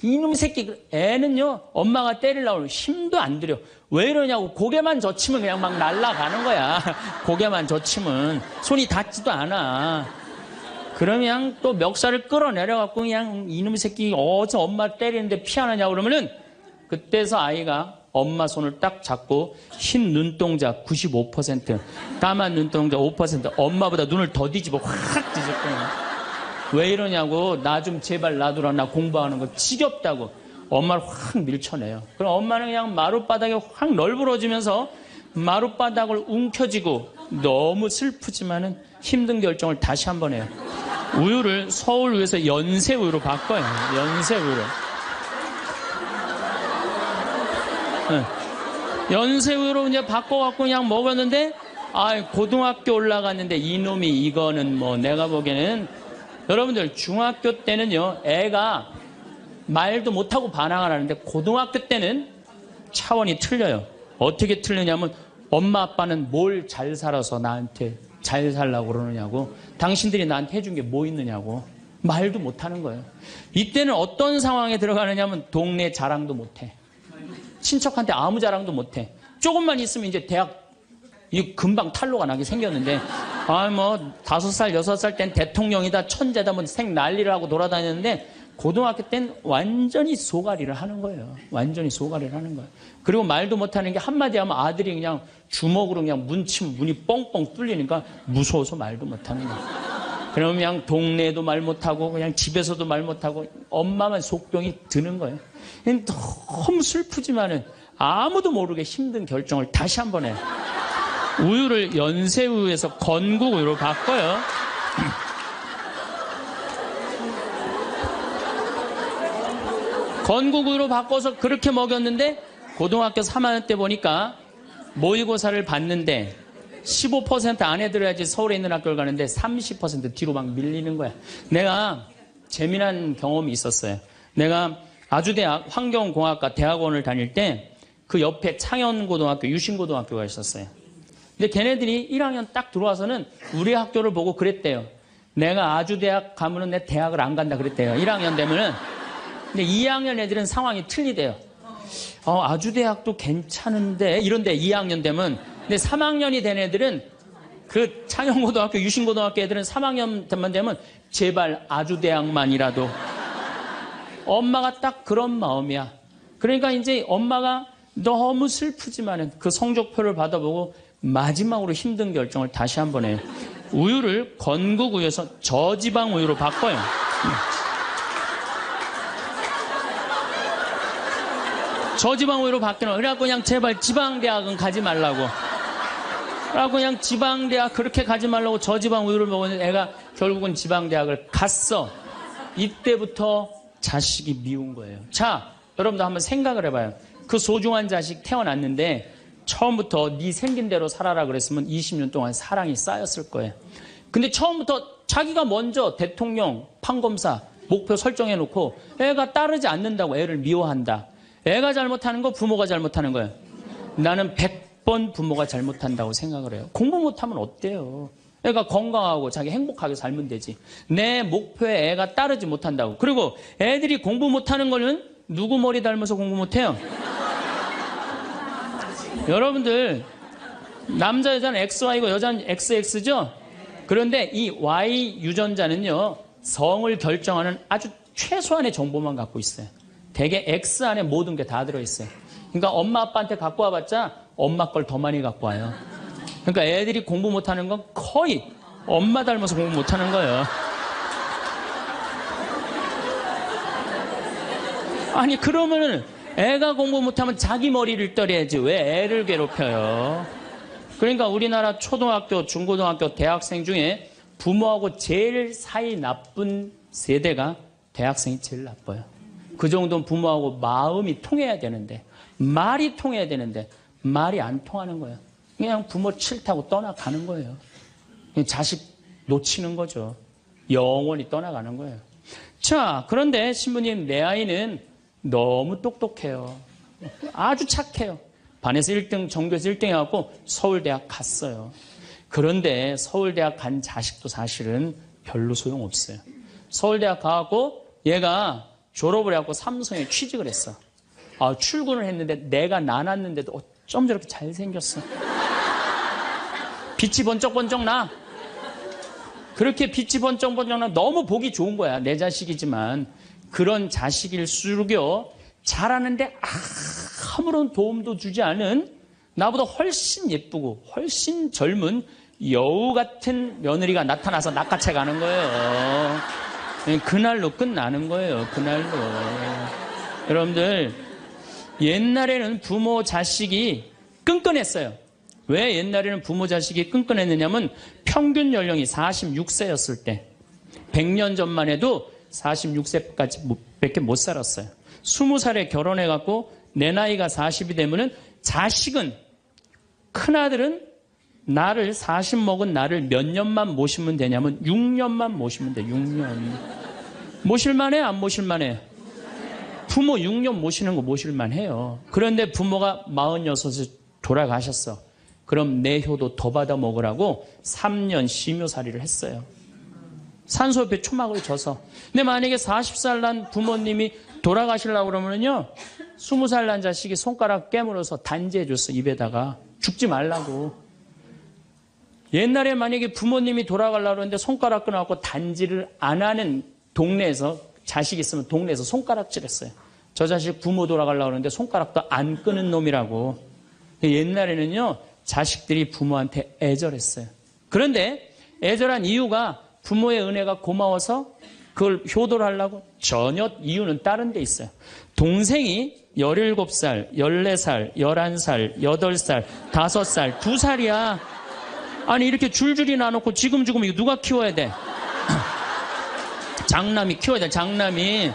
Speaker 1: 이놈의 새끼 애는요 엄마가 때리려고 하면 힘도 안 들여. 왜 이러냐고 고개만 젖히면 그냥 막 날아가는 거야. 고개만 젖히면 손이 닿지도 않아. 그러면 또 멱살을 끌어내려갖고 그냥 이놈의 새끼 어디서 엄마 때리는데 피하느냐고 그러면은 그때서 아이가 엄마 손을 딱 잡고 흰 눈동자 95%, 까만 눈동자 5%, 엄마보다 눈을 더 뒤집어 확 뒤집고. 왜 이러냐고. 나 좀 제발 놔두라. 나 공부하는 거 지겹다고. 엄마를 확 밀쳐내요. 그럼 엄마는 그냥 마룻바닥에 확 널브러지면서 마룻바닥을 움켜쥐고 너무 슬프지만은 힘든 결정을 다시 한번 해요. 우유를 서울우유에서 연세우유로 바꿔요. 연세우유로. 네. 연세우유로 이제 바꿔갖고 그냥 먹었는데, 고등학교 올라갔는데 이놈이 이거는 뭐 내가 보기에는, 여러분들 중학교 때는요, 애가 말도 못하고 반항을 하는데 고등학교 때는 차원이 틀려요. 어떻게 틀리냐면 엄마 아빠는 뭘 잘 살아서 나한테 잘 살라고 그러느냐고, 당신들이 나한테 해준 게 뭐 있느냐고 말도 못하는 거예요. 이때는 어떤 상황에 들어가느냐면 동네 자랑도 못해. 친척한테 아무 자랑도 못해. 조금만 있으면 이제 대학 금방 탈로가 나게 생겼는데, 5살, 6살 땐 대통령이다, 천재다, 뭐 생 난리를 하고 돌아다녔는데, 고등학교 땐 완전히 소가리를 하는 거예요. 완전히 소가리를 하는 거예요. 그리고 말도 못하는 게 한마디 하면 아들이 그냥 주먹으로 그냥 문치면 문이 뻥뻥 뚫리니까 무서워서 말도 못하는 거예요. 그러면 그냥 동네에도 말 못하고 그냥 집에서도 말 못하고 엄마만 속병이 드는 거예요. 너무 슬프지만은 아무도 모르게 힘든 결정을 다시 한번 해요. 우유를 연세우유에서 건국우유로 바꿔요. 건국우유로 바꿔서 그렇게 먹였는데 고등학교 3학년 때 보니까 모의고사를 봤는데 15% 안에 들어야지 서울에 있는 학교를 가는데 30% 뒤로 막 밀리는 거야. 내가 재미난 경험이 있었어요. 내가 아주대학 환경공학과 대학원을 다닐 때 그 옆에 창현고등학교, 유신고등학교가 있었어요. 근데 걔네들이 1학년 딱 들어와서는 우리 학교를 보고 그랬대요. 내가 아주대학 가면은 내 대학을 안 간다 그랬대요. 1학년 되면은. 근데 2학년 애들은 상황이 틀리대요. 아주대학도 괜찮은데 이런데 2학년 되면. 근데 3학년이 된 애들은 그 창현고등학교, 유신고등학교 애들은 3학년 되면 제발 아주대학만이라도. 엄마가 딱 그런 마음이야. 그러니까 이제 엄마가 너무 슬프지만은 그 성적표를 받아보고 마지막으로 힘든 결정을 다시 한번 해요. 우유를 건국우유에서 저지방 우유로 바꿔요. 저지방 우유로 바뀌는. 그래갖고 그냥 제발 지방대학은 가지 말라고. 그래갖고 그냥 지방대학 그렇게 가지 말라고 저지방 우유를 먹었는데 애가 결국은 지방대학을 갔어. 이때부터 자식이 미운 거예요. 자, 여러분도 한번 생각을 해봐요. 그 소중한 자식 태어났는데 처음부터 네 생긴 대로 살아라 그랬으면 20년 동안 사랑이 쌓였을 거예요. 근데 처음부터 자기가 먼저 대통령, 판검사 목표 설정해놓고 애가 따르지 않는다고 애를 미워한다. 애가 잘못하는 거 부모가 잘못하는 거예요. 나는 100번 부모가 잘못한다고 생각을 해요. 공부 못하면 어때요? 애가 건강하고 자기 행복하게 살면 되지. 내 목표에 애가 따르지 못한다고. 그리고 애들이 공부 못하는 거는 누구 머리 닮아서 공부 못해요? 여러분들 남자 여자는 XY고 여자는 XX죠? 그런데 이 Y 유전자는요 성을 결정하는 아주 최소한의 정보만 갖고 있어요. 대개 X 안에 모든 게 다 들어있어요. 그러니까 엄마 아빠한테 갖고 와봤자 엄마 걸 더 많이 갖고 와요. 그러니까 애들이 공부 못하는 건 거의 엄마 닮아서 공부 못하는 거예요. 아니 그러면은 애가 공부 못하면 자기 머리를 떨어야지 왜 애를 괴롭혀요? 그러니까 우리나라 초등학교, 중고등학교, 대학생 중에 부모하고 제일 사이 나쁜 세대가 대학생이 제일 나빠요. 그 정도는 부모하고 마음이 통해야 되는데, 말이 통해야 되는데 말이 안 통하는 거예요. 그냥 부모 싫다고 떠나가는 거예요. 그냥 자식 놓치는 거죠. 영원히 떠나가는 거예요. 자, 그런데 신부님, 내 아이는 너무 똑똑해요. 아주 착해요. 반에서 1등, 전교에서 1등 해갖고 서울대학 갔어요. 그런데 서울대학 간 자식도 사실은 별로 소용없어요. 서울대학 가갖고 얘가 졸업을 해갖고 삼성에 취직을 했어. 출근을 했는데 내가 나눴는데도 어쩜 저렇게 잘생겼어. 빛이 번쩍번쩍 나. 그렇게 빛이 번쩍번쩍 나. 너무 보기 좋은 거야. 내 자식이지만. 그런 자식일수록요, 잘하는데 아무런 도움도 주지 않은 나보다 훨씬 예쁘고 훨씬 젊은 여우 같은 며느리가 나타나서 낚아채 가는 거예요. 그날로 끝나는 거예요. 그날로. 여러분들, 옛날에는 부모 자식이 끈끈했어요. 왜 옛날에는 부모 자식이 끈끈했느냐면 평균 연령이 46세였을 때 100년 전만 해도 46세까지 밖에 못 살았어요. 20살에 결혼해갖고 내 나이가 40이 되면은 자식은, 큰아들은 나를 40 먹은 나를 몇 년만 모시면 되냐면 6년만 모시면 돼. 6년. 모실만해? 안 모실만해? 부모 6년 모시는 거 모실만해요. 그런데 부모가 46에 돌아가셨어. 그럼 내 효도 더 받아 먹으라고 3년 심효살이를 했어요. 산소옆에 초막을 져서. 근데 만약에 40살 난 부모님이 돌아가시려고 그러면요, 20살 난 자식이 손가락 깨물어서 단지해줬어. 입에다가. 죽지 말라고. 옛날에 만약에 부모님이 돌아가려고 그러는데 손가락 끊어갖고 단지를 안 하는 동네에서, 자식 있으면 동네에서 손가락질했어요. 저 자식 부모 돌아가려고 그러는데 손가락도 안 끄는 놈이라고. 옛날에는요, 자식들이 부모한테 애절했어요. 그런데 애절한 이유가 부모의 은혜가 고마워서 그걸 효도를 하려고? 전혀 이유는 다른 데 있어요. 동생이 17살, 14살, 11살, 8살, 5살, 2살이야. 아니 이렇게 줄줄이 나눠놓고 지금 이거 누가 키워야 돼? 장남이 키워야 돼. 장남이.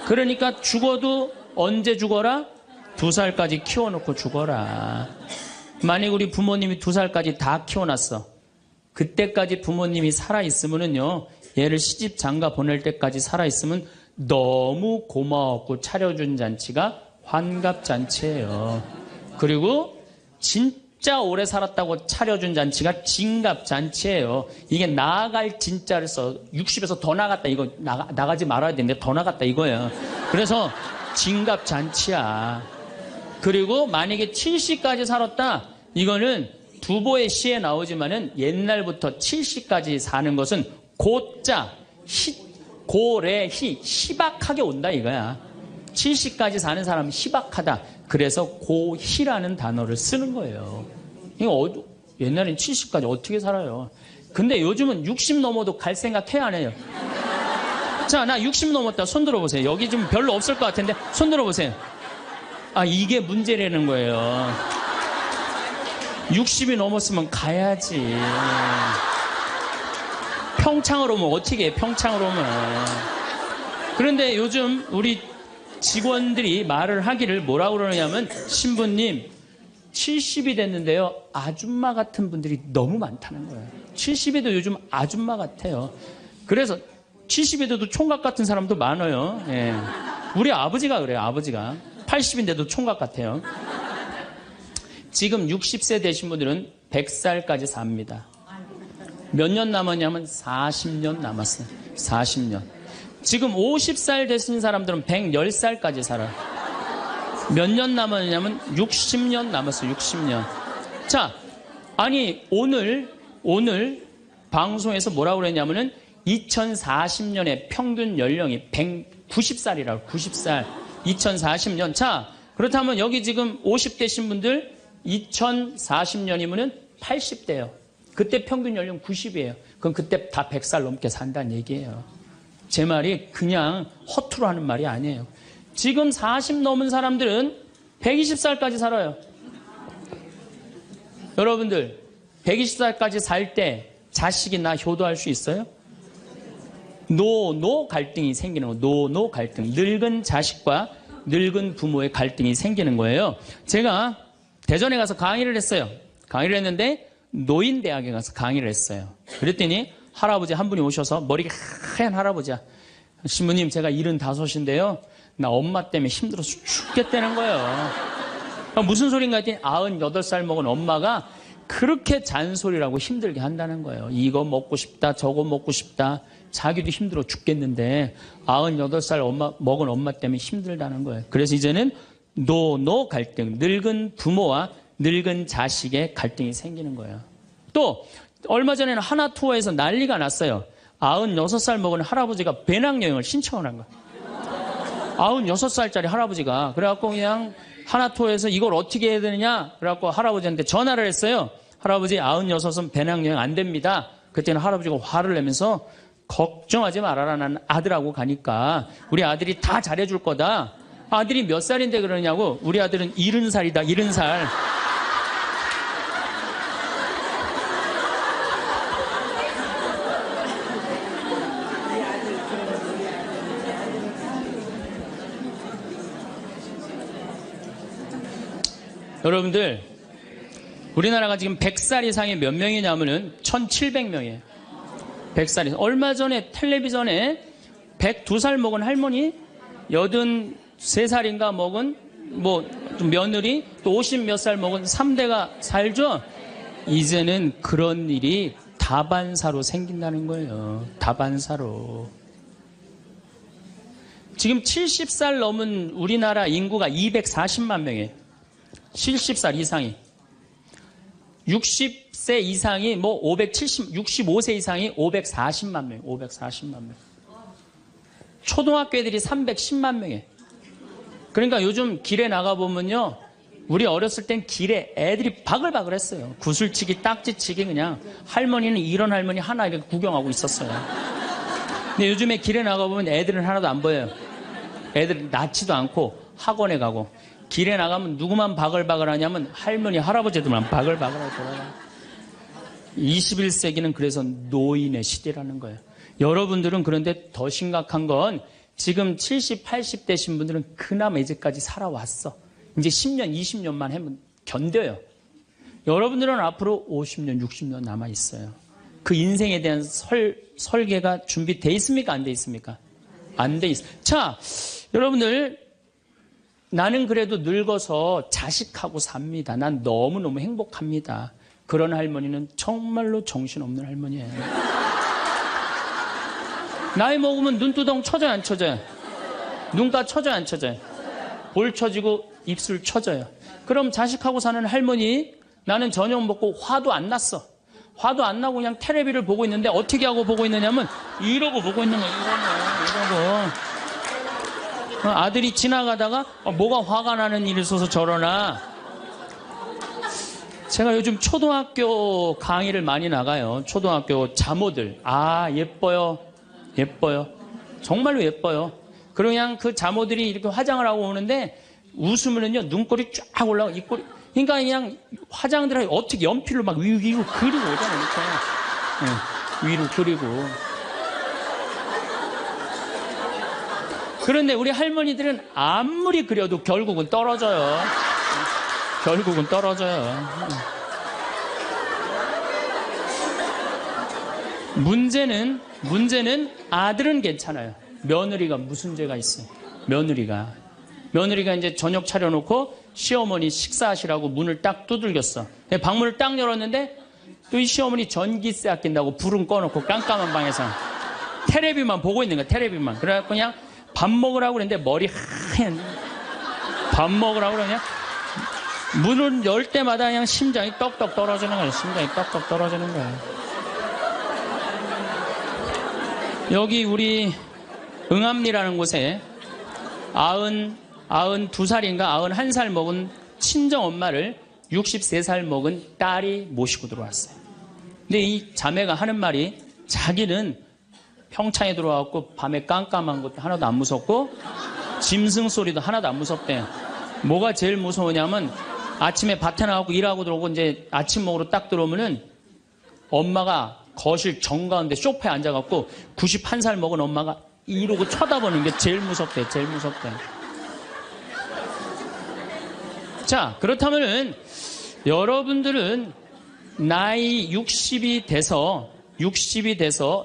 Speaker 1: 그러니까 죽어도 언제 죽어라? 2살까지 키워놓고 죽어라. 만약 우리 부모님이 2살까지 다 키워놨어. 그때까지 부모님이 살아있으면은요, 얘를 시집 장가 보낼 때까지 살아있으면 너무 고마웠고 차려준 잔치가 환갑잔치예요. 그리고 진짜 오래 살았다고 차려준 잔치가 진갑잔치예요. 이게 나아갈 진짜를 써. 60에서 더 나갔다. 이거 나가지 말아야 되는데 더 나갔다 이거예요. 그래서 진갑잔치야. 그리고 만약에 70까지 살았다. 이거는 두보의 시에 나오지만은 옛날부터 70까지 사는 것은 고자, 고래희, 희박하게 온다 이거야. 70까지 사는 사람은 희박하다. 그래서 고희라는 단어를 쓰는 거예요. 이거 옛날엔 70까지 어떻게 살아요? 근데 요즘은 60 넘어도 갈 생각 해야 안 해요? 자, 나 60 넘었다. 손 들어보세요. 여기 좀 별로 없을 것 같은데 손 들어보세요. 아, 이게 문제라는 거예요. 60이 넘었으면 가야지. 평창으로 오면 어떻게 해? 평창으로 오면. 그런데 요즘 우리 직원들이 말을 하기를 뭐라고 그러냐면, 신부님 70이 됐는데요, 아줌마 같은 분들이 너무 많다는 거예요. 70에도 요즘 아줌마 같아요. 그래서 70에도 총각 같은 사람도 많아요. 예. 우리 아버지가 그래요. 아버지가 80인데도 총각 같아요. 지금 60세 되신 분들은 100살까지 삽니다. 몇 년 남았냐면 40년 남았어요. 40년. 지금 50살 되신 사람들은 110살까지 살아요. 몇 년 남았냐면 60년 남았어요. 60년. 자, 아니 오늘 방송에서 뭐라고 그랬냐면은 2040년에 평균 연령이 190살이라고. 90살. 2040년. 자, 그렇다면 여기 지금 50대신 분들 2040년이면은 80대예요. 그때 평균 연령 90이에요. 그럼 그때 다 100살 넘게 산다는 얘기예요. 제 말이 그냥 허투루 하는 말이 아니에요. 지금 40 넘은 사람들은 120살까지 살아요. 여러분들 120살까지 살 때 자식이 나 효도할 수 있어요? 노 갈등이 생기는 거예요. 노 갈등. 늙은 자식과 늙은 부모의 갈등이 생기는 거예요. 제가 대전에 가서 강의를 했어요. 강의를 했는데 노인대학에 가서 강의를 했어요. 그랬더니 할아버지 한 분이 오셔서, 머리가 하얀 할아버지야. 신부님, 제가 75인데요. 나 엄마 때문에 힘들어서 죽겠다는 거예요. 무슨 소린가 했더니 98살 먹은 엄마가 그렇게 잔소리라고 힘들게 한다는 거예요. 이거 먹고 싶다, 저거 먹고 싶다. 자기도 힘들어 죽겠는데 98살 먹은 엄마 때문에 힘들다는 거예요. 그래서 이제는 노 갈등, 늙은 부모와 늙은 자식의 갈등이 생기는 거예요. 또 얼마 전에는 하나투어에서 난리가 났어요. 96살 먹은 할아버지가 배낭여행을 신청을 한 거예요. 96살짜리 할아버지가. 그래갖고 그냥 하나투어에서 이걸 어떻게 해야 되느냐, 그래갖고 할아버지한테 전화를 했어요. 할아버지, 96은 배낭여행 안 됩니다. 그때는 할아버지가 화를 내면서, 걱정하지 말아라. 난 아들하고 가니까 우리 아들이 다 잘해줄 거다. 아들이 몇 살인데 그러냐고. 우리 아들은 70살이다. 70살. 여러분들, 우리나라가 지금 100살 이상이 몇 명이냐면은 1700명이에요. 100살이. 얼마 전에 텔레비전에 102살 먹은 할머니, 83살인가 먹은 며느리, 또 50 몇 살 먹은 3대가 살죠? 이제는 그런 일이 다반사로 생긴다는 거예요. 다반사로. 지금 70살 넘은 우리나라 인구가 240만 명이에요. 70살 이상이. 60세 이상이 65세 이상이 540만 명, 540만 명. 초등학교 애들이 310만 명이에요. 그러니까 요즘 길에 나가보면요. 우리 어렸을 땐 길에 애들이 바글바글 했어요. 구슬치기, 딱지치기 그냥. 할머니는 이런 할머니 하나 이렇게 구경하고 있었어요. 근데 요즘에 길에 나가보면 애들은 하나도 안 보여요. 애들 낳지도 않고 학원에 가고. 길에 나가면 누구만 바글바글 하냐면 할머니, 할아버지들만 바글바글하고 돌아가요. 21세기는 그래서 노인의 시대라는 거예요. 여러분들은 그런데 더 심각한 건 지금 70, 80 되신 분들은 그나마 이제까지 살아왔어. 이제 10년, 20년만 하면 견뎌요. 여러분들은 앞으로 50년, 60년 남아있어요. 그 인생에 대한 설계가 준비되어 있습니까? 안 돼 있습니까? 안 돼 있어요. 자, 여러분들, 나는 그래도 늙어서 자식하고 삽니다. 난 너무너무 행복합니다. 그런 할머니는 정말로 정신없는 할머니예요. 나이 먹으면 눈두덩 쳐져요, 안 쳐져요? 눈가 쳐져요, 안 쳐져요? 볼 쳐지고 입술 쳐져요. 그럼 자식하고 사는 할머니, 나는 저녁 먹고 화도 안 났어. 화도 안 나고 그냥 텔레비를 보고 있는데 어떻게 하고 보고 있느냐면 이러고 보고 있는 거예요. 이러고. 아들이 지나가다가 뭐가 화가 나는 일이 있어서 저러나. 제가 요즘 초등학교 강의를 많이 나가요. 초등학교 자모들. 아, 예뻐요. 예뻐요. 정말로 예뻐요. 그냥 그 자모들이 이렇게 화장을 하고 오는데 웃으면은요, 눈꼬리 쫙 올라가고, 입꼬리. 그러니까 그냥 화장들 어떻게 연필로 막 위로 그리고 오잖아요. 이렇게. 위로 그리고. 그런데 우리 할머니들은 아무리 그려도 결국은 떨어져요. 결국은 떨어져요. 문제는 아들은 괜찮아요. 며느리가 무슨 죄가 있어요? 며느리가 이제 저녁 차려놓고 시어머니 식사하시라고 문을 딱 두들겼어. 방문을 딱 열었는데 또 이 시어머니 전기세 아낀다고 불은 꺼놓고 깜깜한 방에서 텔레비만 보고 있는 거야. 텔레비만. 그래갖고 그냥 밥 먹으라고 그랬는데 머리 하얀. 밥 먹으라고 그러냐? 문을 열 때마다 그냥 심장이 떡떡 떨어지는 거예요. 심장이 떡떡 떨어지는 거예요. 여기 우리 응암리라는 곳에 92살인가 91살 먹은 친정 엄마를 63살 먹은 딸이 모시고 들어왔어요. 근데 이 자매가 하는 말이 자기는 평창에 들어와갖고 밤에 깜깜한 것도 하나도 안 무섭고 짐승 소리도 하나도 안 무섭대요. 뭐가 제일 무서우냐면 아침에 밭에 나가고 일하고 들어오고 이제 아침 먹으러 딱 들어오면은 엄마가 거실 정가운데 소파에 앉아갖고 91살 먹은 엄마가 이러고 쳐다보는 게 제일 무섭대. 제일 무섭대. 자, 그렇다면은 여러분들은 나이 60이 돼서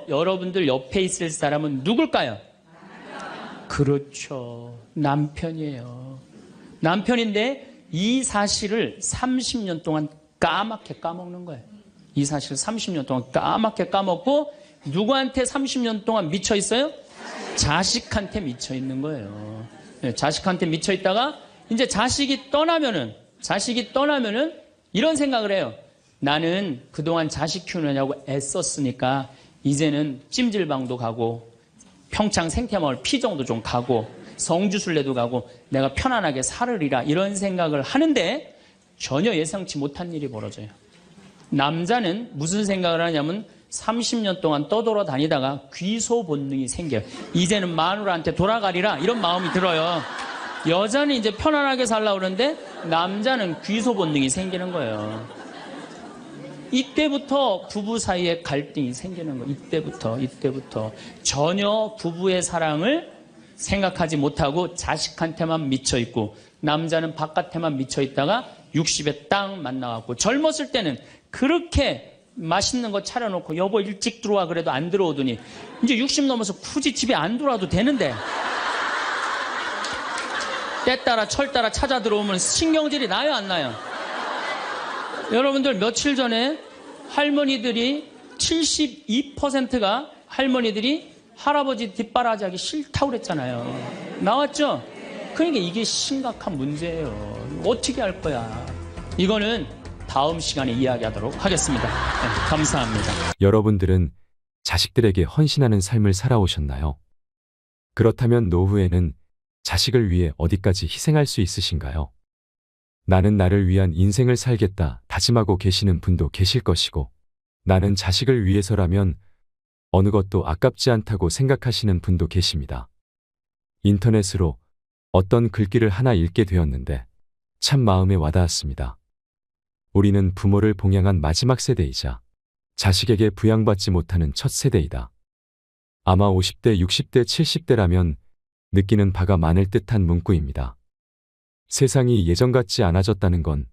Speaker 1: 여러분들 옆에 있을 사람은 누굴까요? 그렇죠. 남편이에요. 남편인데 이 사실을 30년 동안 까맣게 까먹는 거예요. 이 사실을 30년 동안 까맣게 까먹고 누구한테 30년 동안 미쳐 있어요? 자식한테 미쳐 있는 거예요. 네, 자식한테 미쳐 있다가 이제 자식이 떠나면은 이런 생각을 해요. 나는 그동안 자식 키우느냐고 애썼으니까 이제는 찜질방도 가고 평창 생태마을 피정도 좀 가고 성주순례도 가고 내가 편안하게 살으리라 이런 생각을 하는데 전혀 예상치 못한 일이 벌어져요. 남자는 무슨 생각을 하냐면 30년 동안 떠돌아다니다가 귀소 본능이 생겨요. 이제는 마누라한테 돌아가리라 이런 마음이 들어요. 여자는 이제 편안하게 살려고 그러는데 남자는 귀소 본능이 생기는 거예요. 이때부터 부부 사이에 갈등이 생기는 거예요. 이때부터 전혀 부부의 사랑을 생각하지 못하고 자식한테만 미쳐 있고 남자는 바깥에만 미쳐 있다가 60에 딱 만나갖고 젊었을 때는 그렇게 맛있는 거 차려놓고 여보 일찍 들어와 그래도 안 들어오더니 이제 60 넘어서 굳이 집에 안 들어와도 되는데 때 따라 철 따라 찾아 들어오면 신경질이 나요 안 나요? 여러분들 며칠 전에 할머니들이 72%가 할머니들이 할아버지 뒷바라지하기 싫다고 그랬잖아요. 나왔죠? 그러니까 이게 심각한 문제예요. 어떻게 할 거야? 이거는 다음 시간에 이야기하도록 하겠습니다. 네, 감사합니다.
Speaker 2: 여러분들은 자식들에게 헌신하는 삶을 살아오셨나요? 그렇다면 노후에는 자식을 위해 어디까지 희생할 수 있으신가요? 나는 나를 위한 인생을 살겠다 다짐하고 계시는 분도 계실 것이고, 나는 자식을 위해서라면 어느 것도 아깝지 않다고 생각하시는 분도 계십니다. 인터넷으로 어떤 글귀를 하나 읽게 되었는데 참 마음에 와닿았습니다. 우리는 부모를 봉양한 마지막 세대이자 자식에게 부양받지 못하는 첫 세대이다. 아마 50대, 60대, 70대라면 느끼는 바가 많을 듯한 문구입니다. 세상이 예전 같지 않아졌다는 건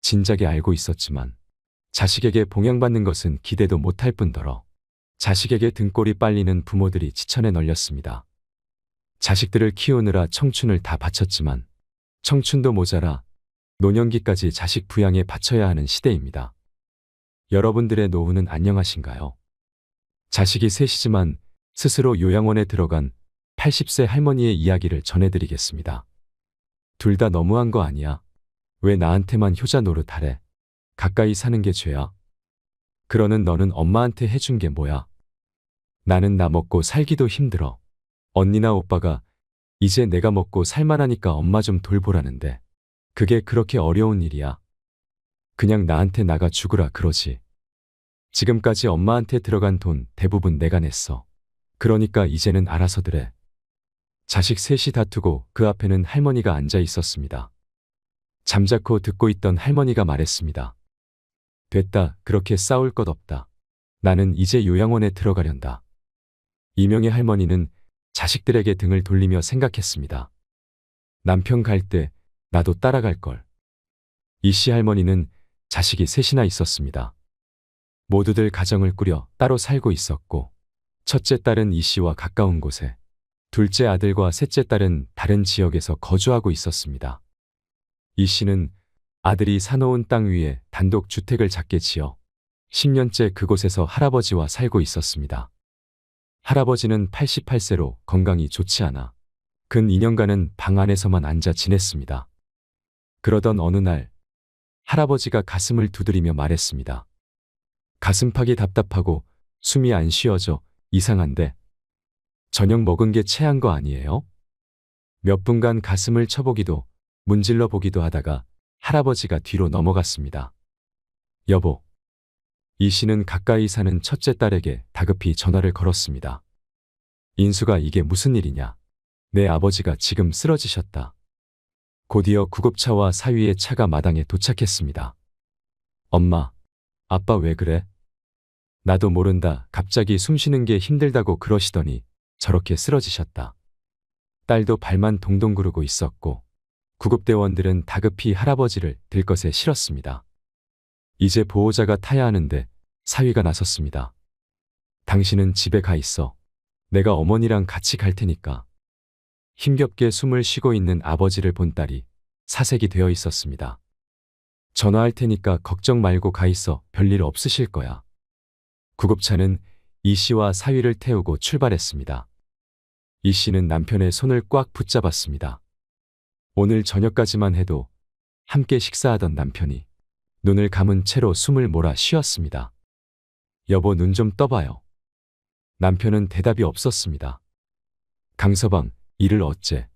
Speaker 2: 진작에 알고 있었지만 자식에게 봉양받는 것은 기대도 못할 뿐더러 자식에게 등골이 빨리는 부모들이 지천에 널렸습니다. 자식들을 키우느라 청춘을 다 바쳤지만 청춘도 모자라 노년기까지 자식 부양에 바쳐야 하는 시대입니다. 여러분들의 노후는 안녕하신가요? 자식이 셋이지만 스스로 요양원에 들어간 80세 할머니의 이야기를 전해드리겠습니다. 둘 다 너무한 거 아니야? 왜 나한테만 효자 노릇하래? 가까이 사는 게 죄야? 그러는 너는 엄마한테 해준 게 뭐야? 나는 나 먹고 살기도 힘들어. 언니나 오빠가 이제 내가 먹고 살만하니까 엄마 좀 돌보라는데 그게 그렇게 어려운 일이야? 그냥 나한테 나가 죽으라 그러지. 지금까지 엄마한테 들어간 돈 대부분 내가 냈어. 그러니까 이제는 알아서들 해. 자식 셋이 다투고 그 앞에는 할머니가 앉아 있었습니다. 잠자코 듣고 있던 할머니가 말했습니다. 됐다, 그렇게 싸울 것 없다. 나는 이제 요양원에 들어가련다. 이명의 할머니는 자식들에게 등을 돌리며 생각했습니다. 남편 갈 때 나도 따라갈 걸. 이씨 할머니는 자식이 셋이나 있었습니다. 모두들 가정을 꾸려 따로 살고 있었고, 첫째 딸은 이씨와 가까운 곳에, 둘째 아들과 셋째 딸은 다른 지역에서 거주하고 있었습니다. 이씨는 아들이 사놓은 땅 위에 단독 주택을 작게 지어 10년째 그곳에서 할아버지와 살고 있었습니다. 할아버지는 88세로 건강이 좋지 않아 근 2년간은 방 안에서만 앉아 지냈습니다. 그러던 어느 날 할아버지가 가슴을 두드리며 말했습니다. 가슴팍이 답답하고 숨이 안 쉬어져 이상한데 저녁 먹은 게 체한 거 아니에요? 몇 분간 가슴을 쳐보기도 문질러 보기도 하다가 할아버지가 뒤로 넘어갔습니다. 여보. 이 씨는 가까이 사는 첫째 딸에게 다급히 전화를 걸었습니다. 인수가 이게 무슨 일이냐? 내 아버지가 지금 쓰러지셨다. 곧이어 구급차와 사위의 차가 마당에 도착했습니다. 엄마, 아빠 왜 그래? 나도 모른다. 갑자기 숨쉬는 게 힘들다고 그러시더니 저렇게 쓰러지셨다. 딸도 발만 동동 구르고 있었고 구급대원들은 다급히 할아버지를 들것에 실었습니다. 이제 보호자가 타야 하는데 사위가 나섰습니다. 당신은 집에 가 있어. 내가 어머니랑 같이 갈 테니까. 힘겹게 숨을 쉬고 있는 아버지를 본 딸이 사색이 되어 있었습니다. 전화할 테니까 걱정 말고 가 있어. 별일 없으실 거야. 구급차는 이 씨와 사위를 태우고 출발했습니다. 이 씨는 남편의 손을 꽉 붙잡았습니다. 오늘 저녁까지만 해도 함께 식사하던 남편이 눈을 감은 채로 숨을 몰아 쉬었습니다. 여보, 눈 좀 떠봐요. 남편은 대답이 없었습니다. 강서방, 이를 어째?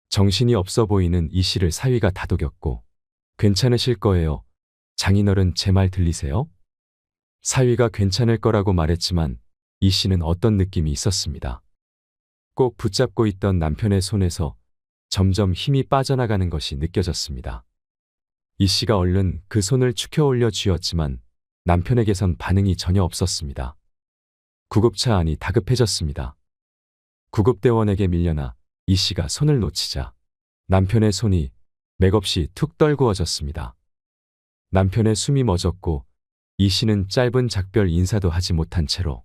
Speaker 2: 정신이 없어 보이는 이 씨를 사위가 다독였고, 괜찮으실 거예요. 장인어른 제 말 들리세요? 사위가 괜찮을 거라고 말했지만 이 씨는 어떤 느낌이 있었습니다. 꼭 붙잡고 있던 남편의 손에서 점점 힘이 빠져나가는 것이 느껴졌습니다. 이 씨가 얼른 그 손을 축혀 올려 쥐었지만 남편에게선 반응이 전혀 없었습니다. 구급차 안이 다급해졌습니다. 구급대원에게 밀려나 이 씨가 손을 놓치자 남편의 손이 맥없이 툭 떨구어졌습니다. 남편의 숨이 멎었고 이 씨는 짧은 작별 인사도 하지 못한 채로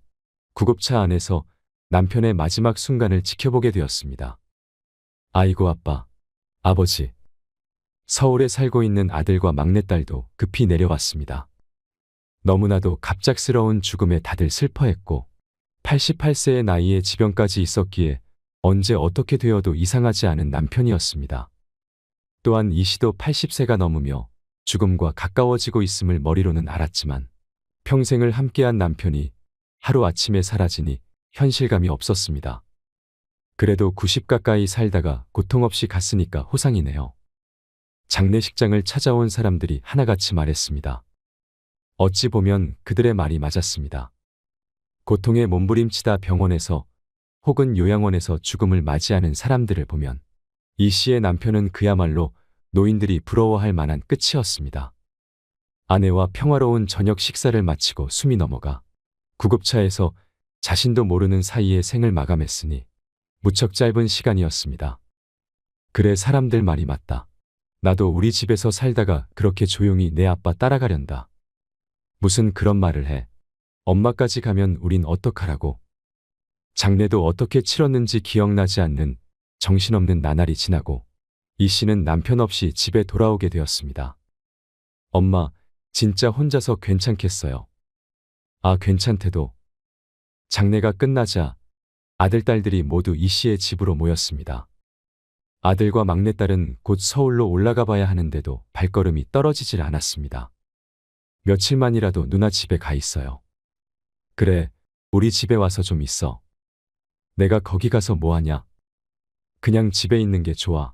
Speaker 2: 구급차 안에서 남편의 마지막 순간을 지켜보게 되었습니다. 아이고 아빠, 아버지. 서울에 살고 있는 아들과 막내딸도 급히 내려왔습니다. 너무나도 갑작스러운 죽음에 다들 슬퍼했고 88세의 나이에 지병까지 있었기에 언제 어떻게 되어도 이상하지 않은 남편이었습니다. 또한 이 씨도 80세가 넘으며 죽음과 가까워지고 있음을 머리로는 알았지만 평생을 함께한 남편이 하루아침에 사라지니 현실감이 없었습니다. 그래도 90 가까이 살다가 고통 없이 갔으니까 호상이네요. 장례식장을 찾아온 사람들이 하나같이 말했습니다. 어찌 보면 그들의 말이 맞았습니다. 고통에 몸부림치다 병원에서 혹은 요양원에서 죽음을 맞이하는 사람들을 보면 이 씨의 남편은 그야말로 노인들이 부러워할 만한 끝이었습니다. 아내와 평화로운 저녁 식사를 마치고 숨이 넘어가 구급차에서 자신도 모르는 사이에 생을 마감했으니 무척 짧은 시간이었습니다. 그래, 사람들 말이 맞다. 나도 우리 집에서 살다가 그렇게 조용히 내 아빠 따라가련다. 무슨 그런 말을 해. 엄마까지 가면 우린 어떡하라고. 장례도 어떻게 치렀는지 기억나지 않는 정신없는 나날이 지나고 이 씨는 남편 없이 집에 돌아오게 되었습니다. 엄마, 진짜 혼자서 괜찮겠어요? 아, 괜찮대도. 장례가 끝나자 아들, 딸들이 모두 이 씨의 집으로 모였습니다. 아들과 막내딸은 곧 서울로 올라가 봐야 하는데도 발걸음이 떨어지질 않았습니다. 며칠만이라도 누나 집에 가 있어요. 그래, 우리 집에 와서 좀 있어. 내가 거기 가서 뭐 하냐? 그냥 집에 있는 게 좋아.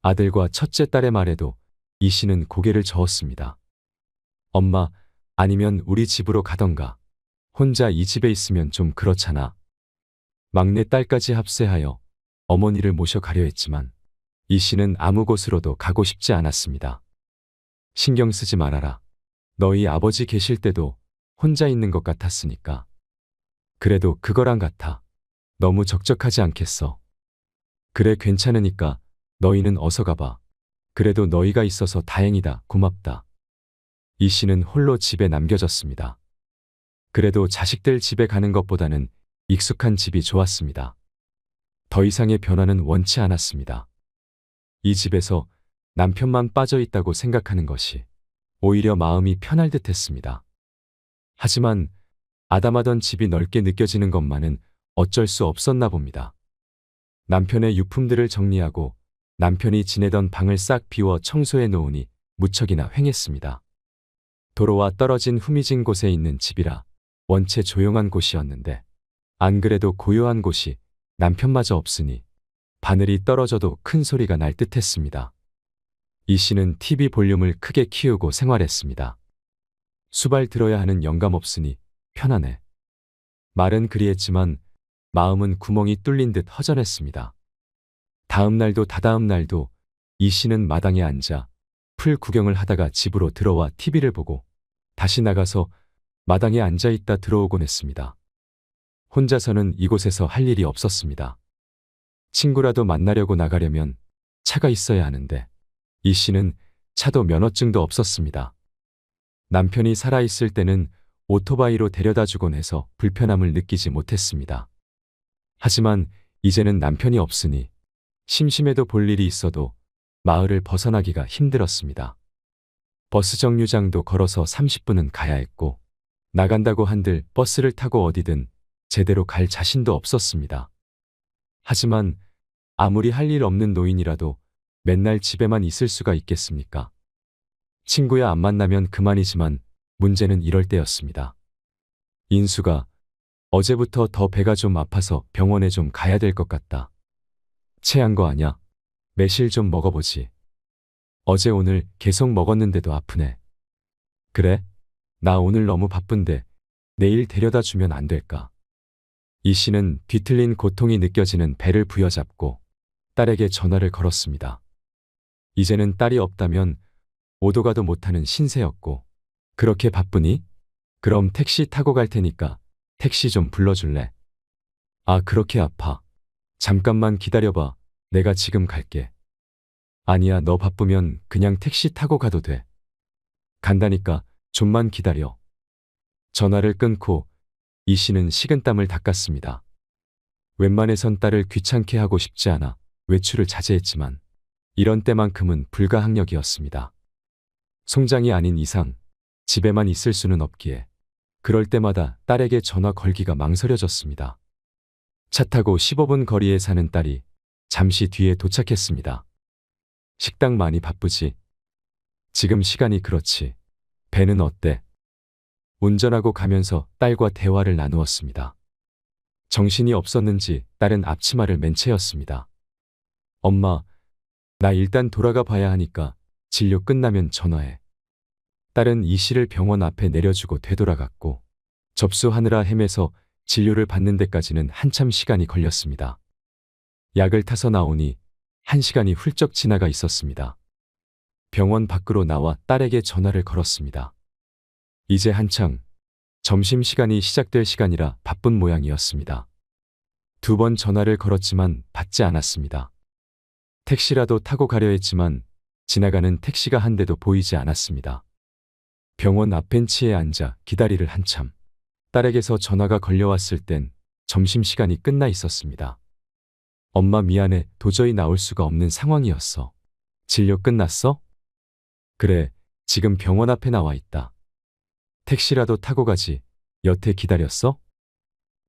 Speaker 2: 아들과 첫째 딸의 말에도 이 씨는 고개를 저었습니다. 엄마, 아니면 우리 집으로 가던가. 혼자 이 집에 있으면 좀 그렇잖아. 막내 딸까지 합세하여 어머니를 모셔 가려 했지만 이 씨는 아무 곳으로도 가고 싶지 않았습니다. 신경 쓰지 말아라. 너희 아버지 계실 때도 혼자 있는 것 같았으니까. 그래도 그거랑 같아. 너무 적적하지 않겠어. 그래, 괜찮으니까 너희는 어서 가봐. 그래도 너희가 있어서 다행이다. 고맙다. 이 씨는 홀로 집에 남겨졌습니다. 그래도 자식들 집에 가는 것보다는 익숙한 집이 좋았습니다. 더 이상의 변화는 원치 않았습니다. 이 집에서 남편만 빠져 있다고 생각하는 것이 오히려 마음이 편할 듯 했습니다. 하지만 아담하던 집이 넓게 느껴지는 것만은 어쩔 수 없었나 봅니다. 남편의 유품들을 정리하고 남편이 지내던 방을 싹 비워 청소해 놓으니 무척이나 횡했습니다. 도로와 떨어진 후미진 곳에 있는 집이라 원체 조용한 곳이었는데 안 그래도 고요한 곳이 남편마저 없으니 바늘이 떨어져도 큰 소리가 날 듯했습니다. 이 씨는 TV 볼륨을 크게 키우고 생활했습니다. 수발 들어야 하는 영감 없으니 편하네. 말은 그리했지만 마음은 구멍이 뚫린 듯 허전했습니다. 다음 날도 다다음 날도 이 씨는 마당에 앉아 풀 구경을 하다가 집으로 들어와 TV를 보고 다시 나가서 마당에 앉아 있다 들어오곤 했습니다. 혼자서는 이곳에서 할 일이 없었습니다. 친구라도 만나려고 나가려면 차가 있어야 하는데 이 씨는 차도 면허증도 없었습니다. 남편이 살아있을 때는 오토바이로 데려다 주곤 해서 불편함을 느끼지 못했습니다. 하지만 이제는 남편이 없으니 심심해도 볼 일이 있어도 마을을 벗어나기가 힘들었습니다. 버스 정류장도 걸어서 30분은 가야 했고 나간다고 한들 버스를 타고 어디든 제대로 갈 자신도 없었습니다. 하지만 아무리 할 일 없는 노인이라도 맨날 집에만 있을 수가 있겠습니까? 친구야 안 만나면 그만이지만 문제는 이럴 때였습니다. 인수가 어제부터 더 배가 좀 아파서 병원에 좀 가야 될 것 같다. 체한 거 아냐? 매실 좀 먹어보지. 어제 오늘 계속 먹었는데도 아프네. 그래? 나 오늘 너무 바쁜데 내일 데려다 주면 안 될까? 이 씨는 뒤틀린 고통이 느껴지는 배를 부여잡고 딸에게 전화를 걸었습니다. 이제는 딸이 없다면 오도 가도 못하는 신세였고 그렇게 바쁘니? 그럼 택시 타고 갈 테니까 택시 좀 불러줄래? 아, 그렇게 아파. 잠깐만 기다려봐. 내가 지금 갈게. 아니야, 너 바쁘면 그냥 택시 타고 가도 돼. 간다니까 좀만 기다려. 전화를 끊고 이 씨는 식은땀을 닦았습니다. 웬만해선 딸을 귀찮게 하고 싶지 않아 외출을 자제했지만 이런 때만큼은 불가항력이었습니다. 송장이 아닌 이상 집에만 있을 수는 없기에 그럴 때마다 딸에게 전화 걸기가 망설여졌습니다. 차 타고 15분 거리에 사는 딸이 잠시 뒤에 도착했습니다. 식당 많이 바쁘지? 지금 시간이 그렇지. 배는 어때? 운전하고 가면서 딸과 대화를 나누었습니다. 정신이 없었는지 딸은 앞치마를 맨 채였습니다. 엄마, 나 일단 돌아가 봐야 하니까 진료 끝나면 전화해. 딸은 이 씨를 병원 앞에 내려주고 되돌아갔고 접수하느라 헤매서 진료를 받는 데까지는 한참 시간이 걸렸습니다. 약을 타서 나오니 1시간이 훌쩍 지나가 있었습니다. 병원 밖으로 나와 딸에게 전화를 걸었습니다. 이제 한창 점심시간이 시작될 시간이라 바쁜 모양이었습니다. 2번 전화를 걸었지만 받지 않았습니다. 택시라도 타고 가려 했지만 지나가는 택시가 한 대도 보이지 않았습니다. 병원 앞 벤치에 앉아 기다리를 한참. 딸에게서 전화가 걸려왔을 땐 점심시간이 끝나 있었습니다. 엄마 미안해, 도저히 나올 수가 없는 상황이었어. 진료 끝났어? 그래, 지금 병원 앞에 나와 있다. 택시라도 타고 가지. 여태 기다렸어?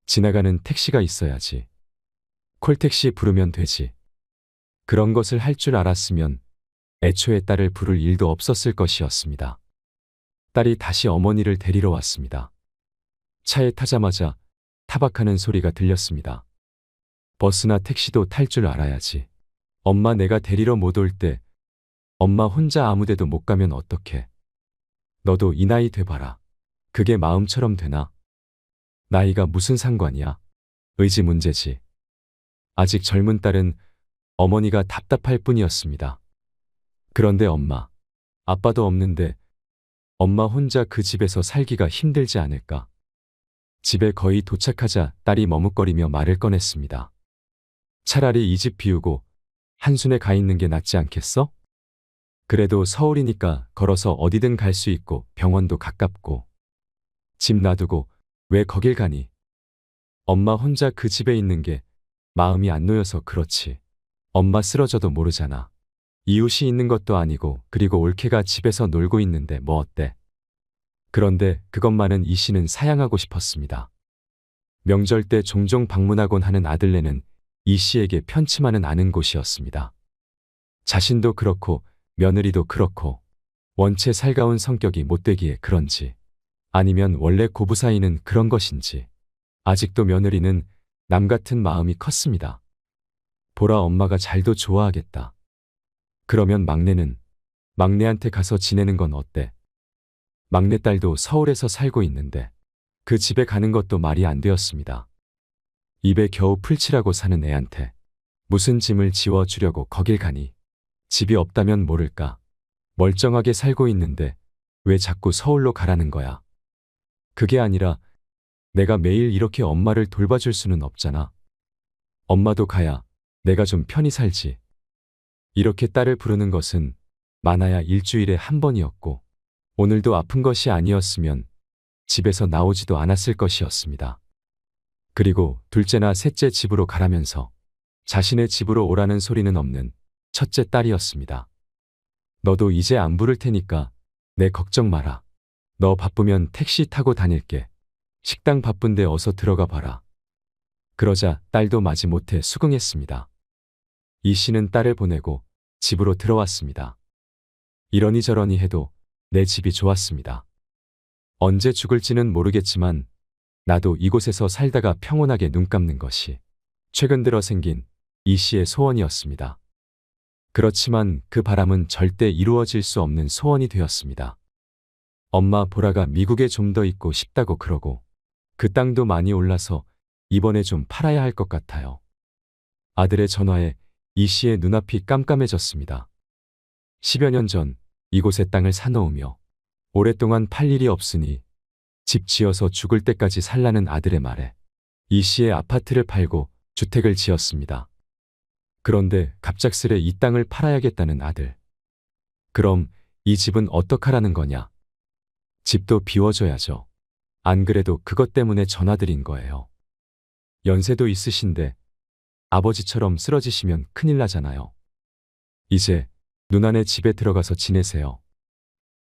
Speaker 2: 지나가는 택시가 있어야지. 콜택시 부르면 되지. 그런 것을 할 줄 알았으면 애초에 딸을 부를 일도 없었을 것이었습니다. 딸이 다시 어머니를 데리러 왔습니다. 차에 타자마자 타박하는 소리가 들렸습니다. 버스나 택시도 탈 줄 알아야지. 엄마, 내가 데리러 못 올 때 엄마 혼자 아무데도 못 가면 어떡해. 너도 이 나이 돼봐라. 그게 마음처럼 되나? 나이가 무슨 상관이야? 의지 문제지. 아직 젊은 딸은 어머니가 답답할 뿐이었습니다. 그런데 엄마, 아빠도 없는데 엄마 혼자 그 집에서 살기가 힘들지 않을까? 집에 거의 도착하자 딸이 머뭇거리며 말을 꺼냈습니다. 차라리 이 집 비우고 한순에 가 있는 게 낫지 않겠어? 그래도 서울이니까 걸어서 어디든 갈 수 있고 병원도 가깝고. 집 놔두고 왜 거길 가니? 엄마 혼자 그 집에 있는 게 마음이 안 놓여서 그렇지. 엄마 쓰러져도 모르잖아. 이웃이 있는 것도 아니고, 그리고 올케가 집에서 놀고 있는데 뭐 어때? 그런데 그것만은 이 씨는 사양하고 싶었습니다. 명절 때 종종 방문하곤 하는 아들네는 이 씨에게 편치만은 않은 곳이었습니다. 자신도 그렇고 며느리도 그렇고 원체 살가운 성격이 못되기에 그런지, 아니면 원래 고부 사이는 그런 것인지 아직도 며느리는 남 같은 마음이 컸습니다. 보라, 엄마가 잘도 좋아하겠다. 그러면 막내는? 막내한테 가서 지내는 건 어때? 막내딸도 서울에서 살고 있는데 그 집에 가는 것도 말이 안 되었습니다. 입에 겨우 풀칠하고 사는 애한테 무슨 짐을 지워주려고 거길 가니? 집이 없다면 모를까. 멀쩡하게 살고 있는데 왜 자꾸 서울로 가라는 거야? 그게 아니라 내가 매일 이렇게 엄마를 돌봐줄 수는 없잖아. 엄마도 가야 내가 좀 편히 살지. 이렇게 딸을 부르는 것은 많아야 일주일에 한 번이었고 오늘도 아픈 것이 아니었으면 집에서 나오지도 않았을 것이었습니다. 그리고 둘째나 셋째 집으로 가라면서 자신의 집으로 오라는 소리는 없는 첫째 딸이었습니다. 너도 이제 안 부를 테니까 내 걱정 마라. 너 바쁘면 택시 타고 다닐게. 식당 바쁜데 어서 들어가 봐라. 그러자 딸도 마지못해 수긍했습니다. 이 씨는 딸을 보내고 집으로 들어왔습니다. 이러니 저러니 해도 내 집이 좋았습니다. 언제 죽을지는 모르겠지만 나도 이곳에서 살다가 평온하게 눈 감는 것이 최근 들어 생긴 이 씨의 소원이었습니다. 그렇지만 그 바람은 절대 이루어질 수 없는 소원이 되었습니다. 엄마, 보라가 미국에 좀 더 있고 싶다고 그러고 그 땅도 많이 올라서 이번에 좀 팔아야 할 것 같아요. 아들의 전화에 이 씨의 눈앞이 깜깜해졌습니다. 10여 년 전 이곳에 땅을 사놓으며 오랫동안 팔 일이 없으니 집 지어서 죽을 때까지 살라는 아들의 말에 이 씨의 아파트를 팔고 주택을 지었습니다. 그런데 갑작스레 이 땅을 팔아야겠다는 아들. 그럼 이 집은 어떡하라는 거냐? 집도 비워줘야죠. 안 그래도 그것 때문에 전화드린 거예요. 연세도 있으신데 아버지처럼 쓰러지시면 큰일 나잖아요. 이제 누나네 집에 들어가서 지내세요.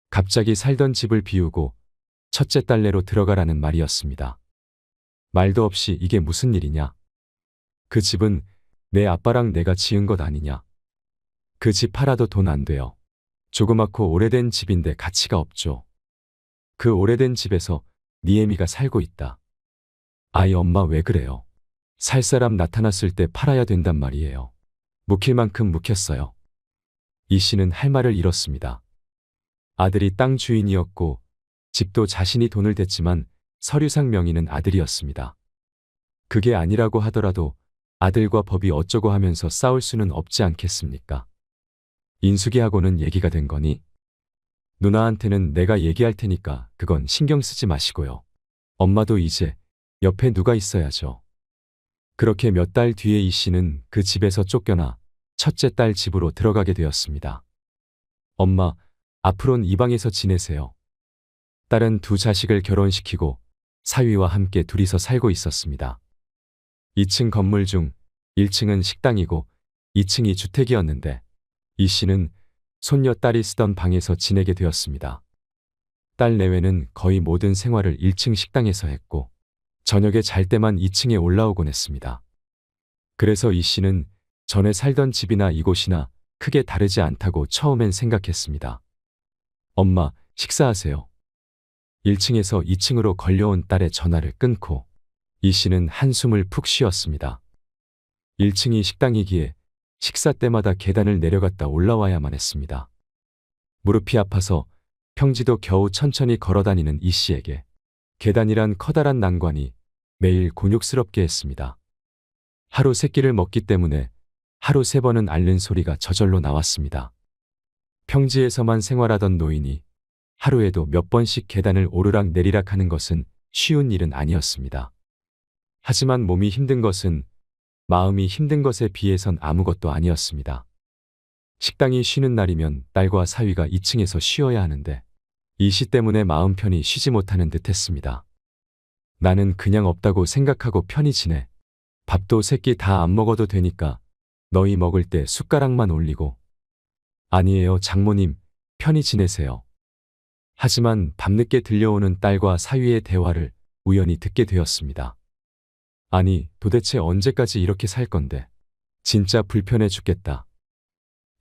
Speaker 2: 갑자기 살던 집을 비우고 첫째 딸네로 들어가라는 말이었습니다. 말도 없이 이게 무슨 일이냐? 그 집은 내 아빠랑 내가 지은 것 아니냐? 그 집 팔아도 돈 안 돼요. 조그맣고 오래된 집인데 가치가 없죠. 그 오래된 집에서 니애미가 살고 있다. 아이 엄마 왜 그래요? 살 사람 나타났을 때 팔아야 된단 말이에요. 묵힐 만큼 묵혔어요. 이 씨는 할 말을 잃었습니다. 아들이 땅 주인이었고 집도 자신이 돈을 댔지만 서류상 명의는 아들이었습니다. 그게 아니라고 하더라도 아들과 법이 어쩌고 하면서 싸울 수는 없지 않겠습니까? 인숙이하고는 얘기가 된 거니? 누나한테는 내가 얘기할 테니까 그건 신경 쓰지 마시고요. 엄마도 이제 옆에 누가 있어야죠. 그렇게 몇 달 뒤에 이 씨는 그 집에서 쫓겨나 첫째 딸 집으로 들어가게 되었습니다. 엄마, 앞으론 이 방에서 지내세요. 딸은 두 자식을 결혼시키고 사위와 함께 둘이서 살고 있었습니다. 2층 건물 중 1층은 식당이고 2층이 주택이었는데 이 씨는 손녀 딸이 쓰던 방에서 지내게 되었습니다. 딸 내외는 거의 모든 생활을 1층 식당에서 했고 저녁에 잘 때만 2층에 올라오곤 했습니다. 그래서 이 씨는 전에 살던 집이나 이곳이나 크게 다르지 않다고 처음엔 생각했습니다. 엄마, 식사하세요. 1층에서 2층으로 걸려온 딸의 전화를 끊고 이 씨는 한숨을 푹 쉬었습니다. 1층이 식당이기에 식사 때마다 계단을 내려갔다 올라와야만 했습니다. 무릎이 아파서 평지도 겨우 천천히 걸어다니는 이 씨에게 계단이란 커다란 난관이 매일 곤욕스럽게 했습니다. 하루 3끼를 먹기 때문에 하루 3번은 앓는 소리가 저절로 나왔습니다. 평지에서만 생활하던 노인이 하루에도 몇 번씩 계단을 오르락 내리락 하는 것은 쉬운 일은 아니었습니다. 하지만 몸이 힘든 것은 마음이 힘든 것에 비해선 아무것도 아니었습니다. 식당이 쉬는 날이면 딸과 사위가 2층에서 쉬어야 하는데 이 씨 때문에 마음 편히 쉬지 못하는 듯 했습니다. 나는 그냥 없다고 생각하고 편히 지내. 밥도 3끼 다 안 먹어도 되니까 너희 먹을 때 숟가락만 올리고. 아니에요, 장모님. 편히 지내세요. 하지만 밤늦게 들려오는 딸과 사위의 대화를 우연히 듣게 되었습니다. 아니, 도대체 언제까지 이렇게 살 건데. 진짜 불편해 죽겠다.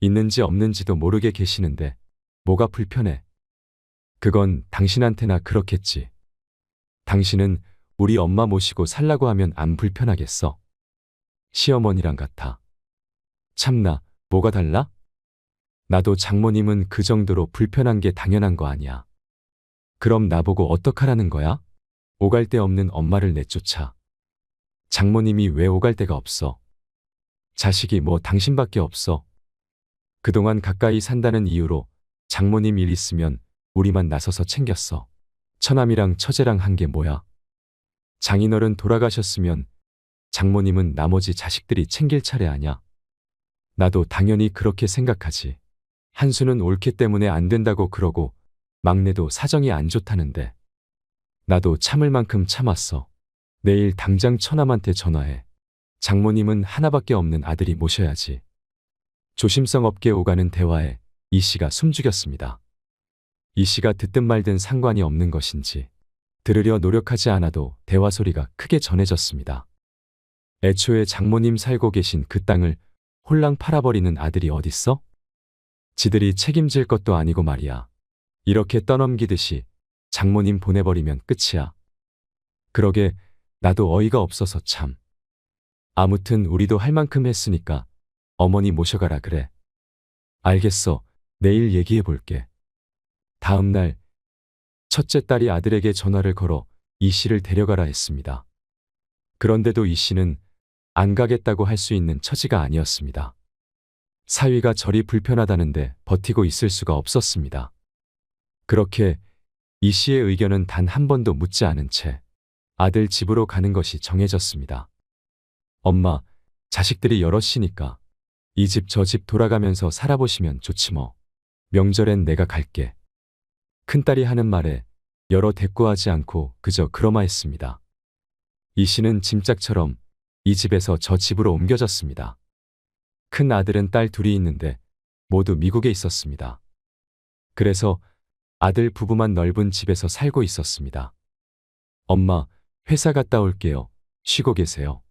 Speaker 2: 있는지 없는지도 모르게 계시는데 뭐가 불편해? 그건 당신한테나 그렇겠지. 당신은 우리 엄마 모시고 살라고 하면 안 불편하겠어? 시어머니랑 같아. 참나, 뭐가 달라? 나도 장모님은 그 정도로 불편한 게 당연한 거 아니야. 그럼 나보고 어떡하라는 거야? 오갈 데 없는 엄마를 내쫓아. 장모님이 왜 오갈 데가 없어? 자식이 뭐 당신밖에 없어? 그동안 가까이 산다는 이유로 장모님 일 있으면 우리만 나서서 챙겼어. 처남이랑 처제랑 한 게 뭐야? 장인어른 돌아가셨으면 장모님은 나머지 자식들이 챙길 차례 아냐? 나도 당연히 그렇게 생각하지. 한수는 옳기 때문에 안 된다고 그러고 막내도 사정이 안 좋다는데 나도 참을 만큼 참았어. 내일 당장 처남한테 전화해. 장모님은 하나밖에 없는 아들이 모셔야지. 조심성 없게 오가는 대화에 이 씨가 숨죽였습니다. 이 씨가 듣든 말든 상관이 없는 것인지 들으려 노력하지 않아도 대화 소리가 크게 전해졌습니다. 애초에 장모님 살고 계신 그 땅을 홀랑 팔아버리는 아들이 어딨어? 지들이 책임질 것도 아니고 말이야. 이렇게 떠넘기듯이 장모님 보내버리면 끝이야. 그러게 나도 어이가 없어서 참. 아무튼 우리도 할 만큼 했으니까 어머니 모셔가라 그래. 알겠어. 내일 얘기해 볼게. 다음 날 첫째 딸이 아들에게 전화를 걸어 이 씨를 데려가라 했습니다. 그런데도 이 씨는 안 가겠다고 할 수 있는 처지가 아니었습니다. 사위가 저리 불편하다는데 버티고 있을 수가 없었습니다. 그렇게 이 씨의 의견은 단 한 번도 묻지 않은 채 아들 집으로 가는 것이 정해졌습니다. 엄마, 자식들이 여럿이니까 이 집 저 집 돌아가면서 살아보시면 좋지 뭐. 명절엔 내가 갈게. 큰딸이 하는 말에 여러 대꾸하지 않고 그저 그러마했습니다. 이 씨는 짐짝처럼 이 집에서 저 집으로 옮겨졌습니다. 큰 아들은 딸 둘이 있는데 모두 미국에 있었습니다. 그래서 아들 부부만 넓은 집에서 살고 있었습니다. 엄마, 회사 갔다 올게요. 쉬고 계세요.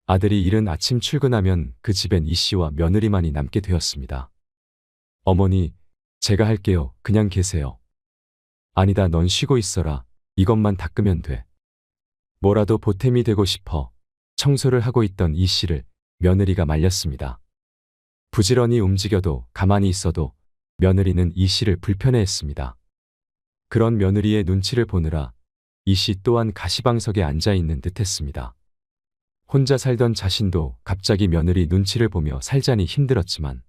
Speaker 2: 아들이 이른 아침 출근하면 그 집엔 이 씨와 며느리만이 남게 되었습니다. 어머니, 제가 할게요. 그냥 계세요. 아니다, 넌 쉬고 있어라. 이것만 닦으면 돼. 뭐라도 보탬이 되고 싶어 청소를 하고 있던 이 씨를 며느리가 말렸습니다. 부지런히 움직여도 가만히 있어도 며느리는 이 씨를 불편해했습니다. 그런 며느리의 눈치를 보느라 이 씨 또한 가시방석에 앉아 있는 듯 했습니다. 혼자 살던 자신도 갑자기 며느리 눈치를 보며 살자니 힘들었지만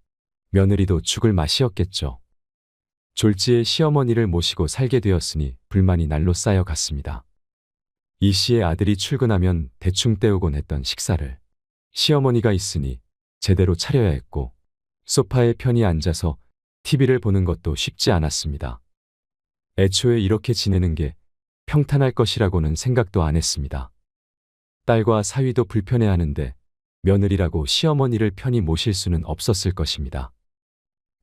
Speaker 2: 며느리도 죽을 맛이었겠죠. 졸지에 시어머니를 모시고 살게 되었으니 불만이 날로 쌓여갔습니다. 이 씨의 아들이 출근하면 대충 때우곤 했던 식사를 시어머니가 있으니 제대로 차려야 했고 소파에 편히 앉아서 TV를 보는 것도 쉽지 않았습니다. 애초에 이렇게 지내는 게 평탄할 것이라고는 생각도 안 했습니다. 딸과 사위도 불편해하는데 며느리라고 시어머니를 편히 모실 수는 없었을 것입니다.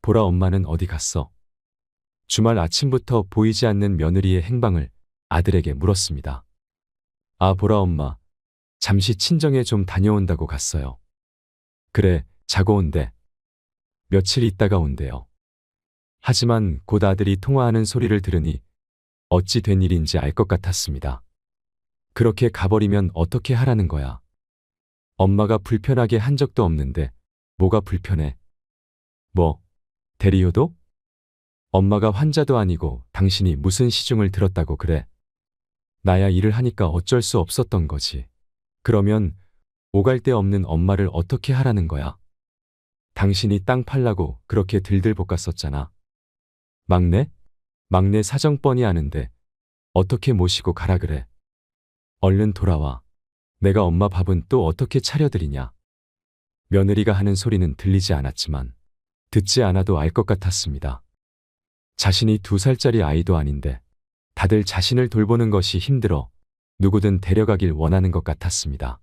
Speaker 2: 보라 엄마는 어디 갔어? 주말 아침부터 보이지 않는 며느리의 행방을 아들에게 물었습니다. 아, 보라 엄마, 잠시 친정에 좀 다녀온다고 갔어요. 그래, 자고 온대. 며칠 있다가 온대요. 하지만 곧 아들이 통화하는 소리를 들으니 어찌 된 일인지 알 것 같았습니다. 그렇게 가버리면 어떻게 하라는 거야? 엄마가 불편하게 한 적도 없는데 뭐가 불편해? 뭐, 대리효도? 엄마가 환자도 아니고 당신이 무슨 시중을 들었다고 그래? 나야 일을 하니까 어쩔 수 없었던 거지. 그러면 오갈 데 없는 엄마를 어떻게 하라는 거야? 당신이 땅 팔라고 그렇게 들들 볶았었잖아. 막내? 막내 사정 뻔히 아는데 어떻게 모시고 가라 그래? 얼른 돌아와. 내가 엄마 밥은 또 어떻게 차려드리냐? 며느리가 하는 소리는 들리지 않았지만 듣지 않아도 알 것 같았습니다. 자신이 2살짜리 아이도 아닌데 다들 자신을 돌보는 것이 힘들어 누구든 데려가길 원하는 것 같았습니다.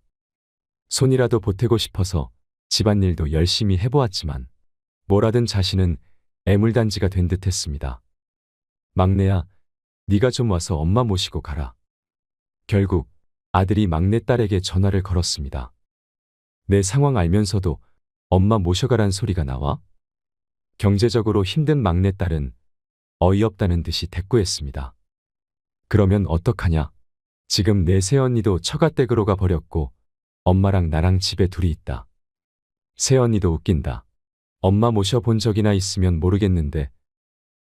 Speaker 2: 손이라도 보태고 싶어서 집안일도 열심히 해보았지만 뭐라든 자신은 애물단지가 된 듯 했습니다. 막내야, 네가 좀 와서 엄마 모시고 가라. 결국 아들이 막내딸에게 전화를 걸었습니다. 내 상황 알면서도 엄마 모셔가란 소리가 나와? 경제적으로 힘든 막내딸은 어이없다는 듯이 대꾸했습니다. 그러면 어떡하냐? 지금 내 새언니도 처가댁으로 가버렸고 엄마랑 나랑 집에 둘이 있다. 새언니도 웃긴다. 엄마 모셔본 적이나 있으면 모르겠는데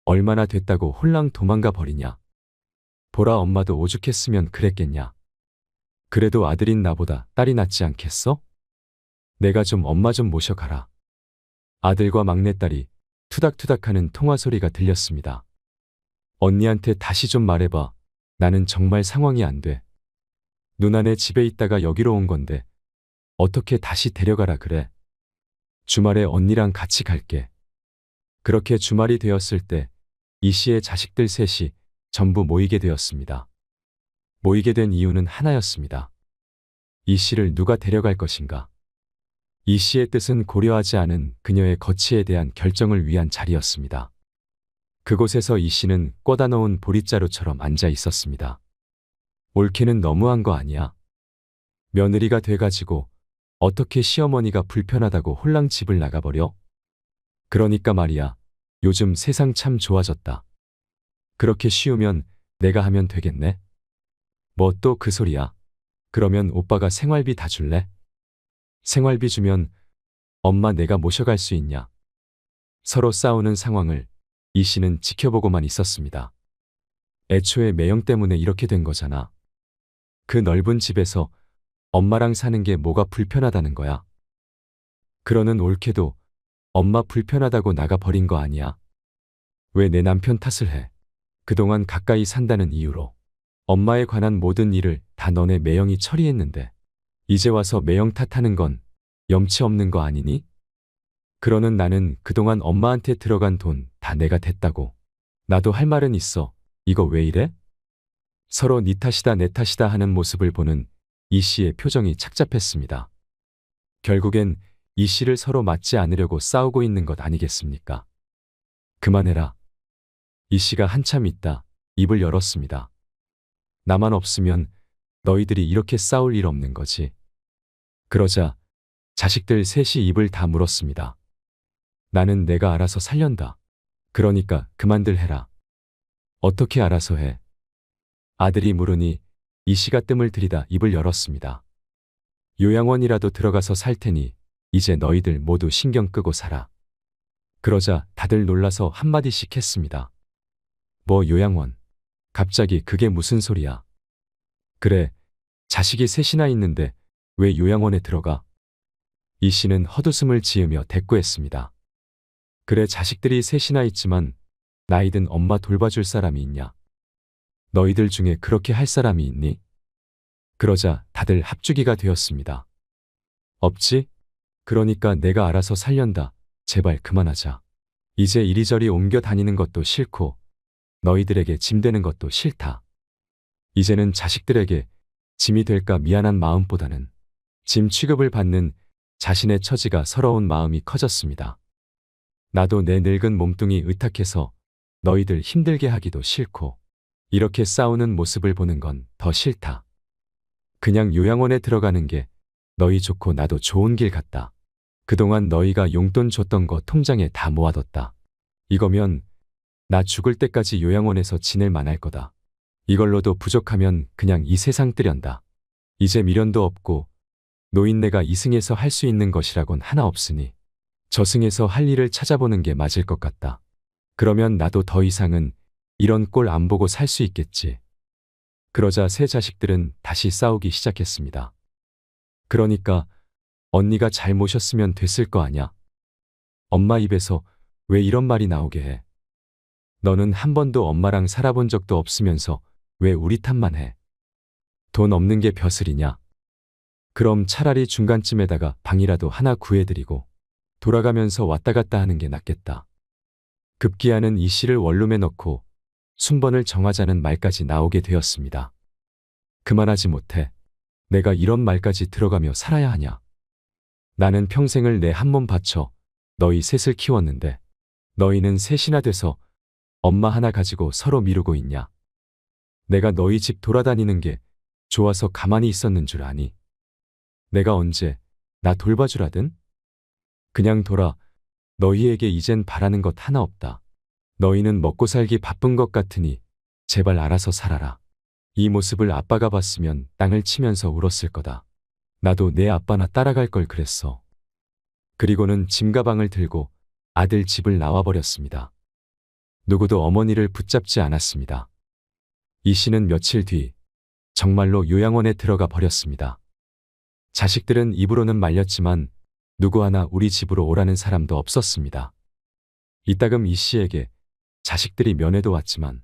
Speaker 2: 얼마나 됐다고 홀랑 도망가 버리냐. 보라 엄마도 오죽했으면 그랬겠냐. 그래도 아들인 나보다 딸이 낫지 않겠어? 내가 좀 엄마 좀 모셔가라. 아들과 막내딸이 투닥투닥하는 통화소리가 들렸습니다. 언니한테 다시 좀 말해봐. 나는 정말 상황이 안 돼. 누나네 집에 있다가 여기로 온 건데 어떻게 다시 데려가라 그래. 주말에 언니랑 같이 갈게. 그렇게 주말이 되었을 때 이 씨의 자식들 셋이 전부 모이게 되었습니다. 모이게 된 이유는 하나였습니다. 이 씨를 누가 데려갈 것인가. 이 씨의 뜻은 고려하지 않은 그녀의 거취에 대한 결정을 위한 자리였습니다. 그곳에서 이 씨는 꽂아 놓은 보릿자루처럼 앉아 있었습니다. 옳게는 너무한 거 아니야? 며느리가 돼가지고 어떻게 시어머니가 불편하다고 홀랑 집을 나가버려? 그러니까 말이야. 요즘 세상 참 좋아졌다. 그렇게 쉬우면 내가 하면 되겠네? 뭐 또 그 소리야? 그러면 오빠가 생활비 다 줄래? 생활비 주면 엄마 내가 모셔갈 수 있냐? 서로 싸우는 상황을 이 씨는 지켜보고만 있었습니다. 애초에 매형 때문에 이렇게 된 거잖아. 그 넓은 집에서 엄마랑 사는 게 뭐가 불편하다는 거야? 그러는 옳게도 엄마 불편하다고 나가 버린 거 아니야? 왜 내 남편 탓을 해? 그동안 가까이 산다는 이유로 엄마에 관한 모든 일을 다 너네 매형이 처리했는데 이제 와서 매형 탓하는 건 염치 없는 거 아니니? 그러는 나는 그동안 엄마한테 들어간 돈 다 내가 댔다고. 나도 할 말은 있어. 이거 왜 이래? 서로 네 탓이다 내 탓이다 하는 모습을 보는 이 씨의 표정이 착잡했습니다. 결국엔 이 씨를 서로 맞지 않으려고 싸우고 있는 것 아니겠습니까? 그만해라. 이 씨가 한참 있다 입을 열었습니다. 나만 없으면 너희들이 이렇게 싸울 일 없는 거지. 그러자 자식들 셋이 입을 다 물었습니다. 나는 내가 알아서 살련다. 그러니까 그만들 해라. 어떻게 알아서 해? 아들이 물으니 이 씨가 뜸을 들이다 입을 열었습니다. 요양원이라도 들어가서 살 테니 이제 너희들 모두 신경 끄고 살아. 그러자 다들 놀라서 한마디씩 했습니다. 뭐 요양원? 갑자기 그게 무슨 소리야? 그래, 자식이 셋이나 있는데 왜 요양원에 들어가? 이 씨는 헛웃음을 지으며 대꾸했습니다. 그래 자식들이 셋이나 있지만 나이든 엄마 돌봐줄 사람이 있냐? 너희들 중에 그렇게 할 사람이 있니? 그러자 다들 합주기가 되었습니다. 없지? 그러니까 내가 알아서 살련다. 제발 그만하자. 이제 이리저리 옮겨 다니는 것도 싫고 너희들에게 짐 되는 것도 싫다. 이제는 자식들에게 짐이 될까 미안한 마음보다는 짐 취급을 받는 자신의 처지가 서러운 마음이 커졌습니다. 나도 내 늙은 몸뚱이 의탁해서 너희들 힘들게 하기도 싫고 이렇게 싸우는 모습을 보는 건 더 싫다. 그냥 요양원에 들어가는 게 너희 좋고 나도 좋은 길 같다. 그동안 너희가 용돈 줬던 거 통장에 다 모아뒀다. 이거면 나 죽을 때까지 요양원에서 지낼 만할 거다. 이걸로도 부족하면 그냥 이 세상 뜨련다. 이제 미련도 없고 노인네가 이승에서 할 수 있는 것이라곤 하나 없으니 저승에서 할 일을 찾아보는 게 맞을 것 같다. 그러면 나도 더 이상은 이런 꼴 안 보고 살 수 있겠지. 그러자 세 자식들은 다시 싸우기 시작했습니다. 그러니까 언니가 잘 모셨으면 됐을 거 아냐? 엄마 입에서 왜 이런 말이 나오게 해? 너는 한 번도 엄마랑 살아본 적도 없으면서 왜 우리 탓만 해? 돈 없는 게 벼슬이냐? 그럼 차라리 중간쯤에다가 방이라도 하나 구해드리고 돌아가면서 왔다 갔다 하는 게 낫겠다. 급기야는 이 씨를 원룸에 넣고 순번을 정하자는 말까지 나오게 되었습니다. 그만하지 못해. 내가 이런 말까지 들어가며 살아야 하냐? 나는 평생을 내 한 몸 바쳐 너희 셋을 키웠는데 너희는 셋이나 돼서 엄마 하나 가지고 서로 미루고 있냐? 내가 너희 집 돌아다니는 게 좋아서 가만히 있었는 줄 아니? 내가 언제 나 돌봐주라든? 그냥 돌아. 너희에게 이젠 바라는 것 하나 없다. 너희는 먹고 살기 바쁜 것 같으니 제발 알아서 살아라. 이 모습을 아빠가 봤으면 땅을 치면서 울었을 거다. 나도 내 아빠나 따라갈 걸 그랬어. 그리고는 짐 가방을 들고 아들 집을 나와버렸습니다. 누구도 어머니를 붙잡지 않았습니다. 이 씨는 며칠 뒤 정말로 요양원에 들어가 버렸습니다. 자식들은 입으로는 말렸지만 누구 하나 우리 집으로 오라는 사람도 없었습니다. 이따금 이 씨에게 자식들이 면회도 왔지만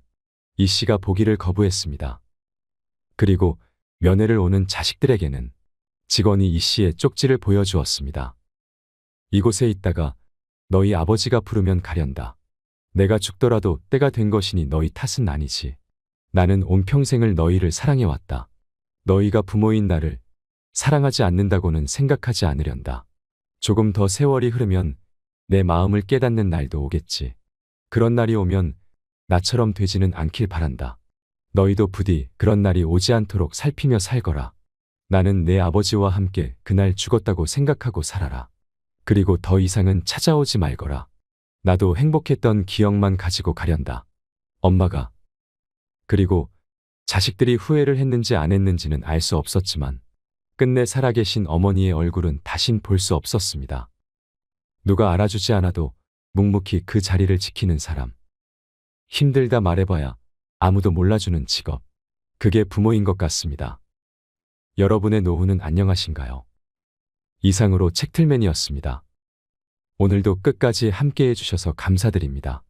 Speaker 2: 이 씨가 보기를 거부했습니다. 그리고 면회를 오는 자식들에게는 직원이 이 씨의 쪽지를 보여주었습니다. 이곳에 있다가 너희 아버지가 부르면 가련다. 내가 죽더라도 때가 된 것이니 너희 탓은 아니지. 나는 온 평생을 너희를 사랑해왔다. 너희가 부모인 나를 사랑하지 않는다고는 생각하지 않으련다. 조금 더 세월이 흐르면 내 마음을 깨닫는 날도 오겠지. 그런 날이 오면 나처럼 되지는 않길 바란다. 너희도 부디 그런 날이 오지 않도록 살피며 살거라. 나는 내 아버지와 함께 그날 죽었다고 생각하고 살아라. 그리고 더 이상은 찾아오지 말거라. 나도 행복했던 기억만 가지고 가련다. 엄마가. 그리고 자식들이 후회를 했는지 안 했는지는 알 수 없었지만 끝내 살아계신 어머니의 얼굴은 다신 볼 수 없었습니다. 누가 알아주지 않아도 묵묵히 그 자리를 지키는 사람. 힘들다 말해봐야 아무도 몰라주는 직업. 그게 부모인 것 같습니다. 여러분의 노후는 안녕하신가요? 이상으로 책틀맨이었습니다. 오늘도 끝까지 함께 해주셔서 감사드립니다.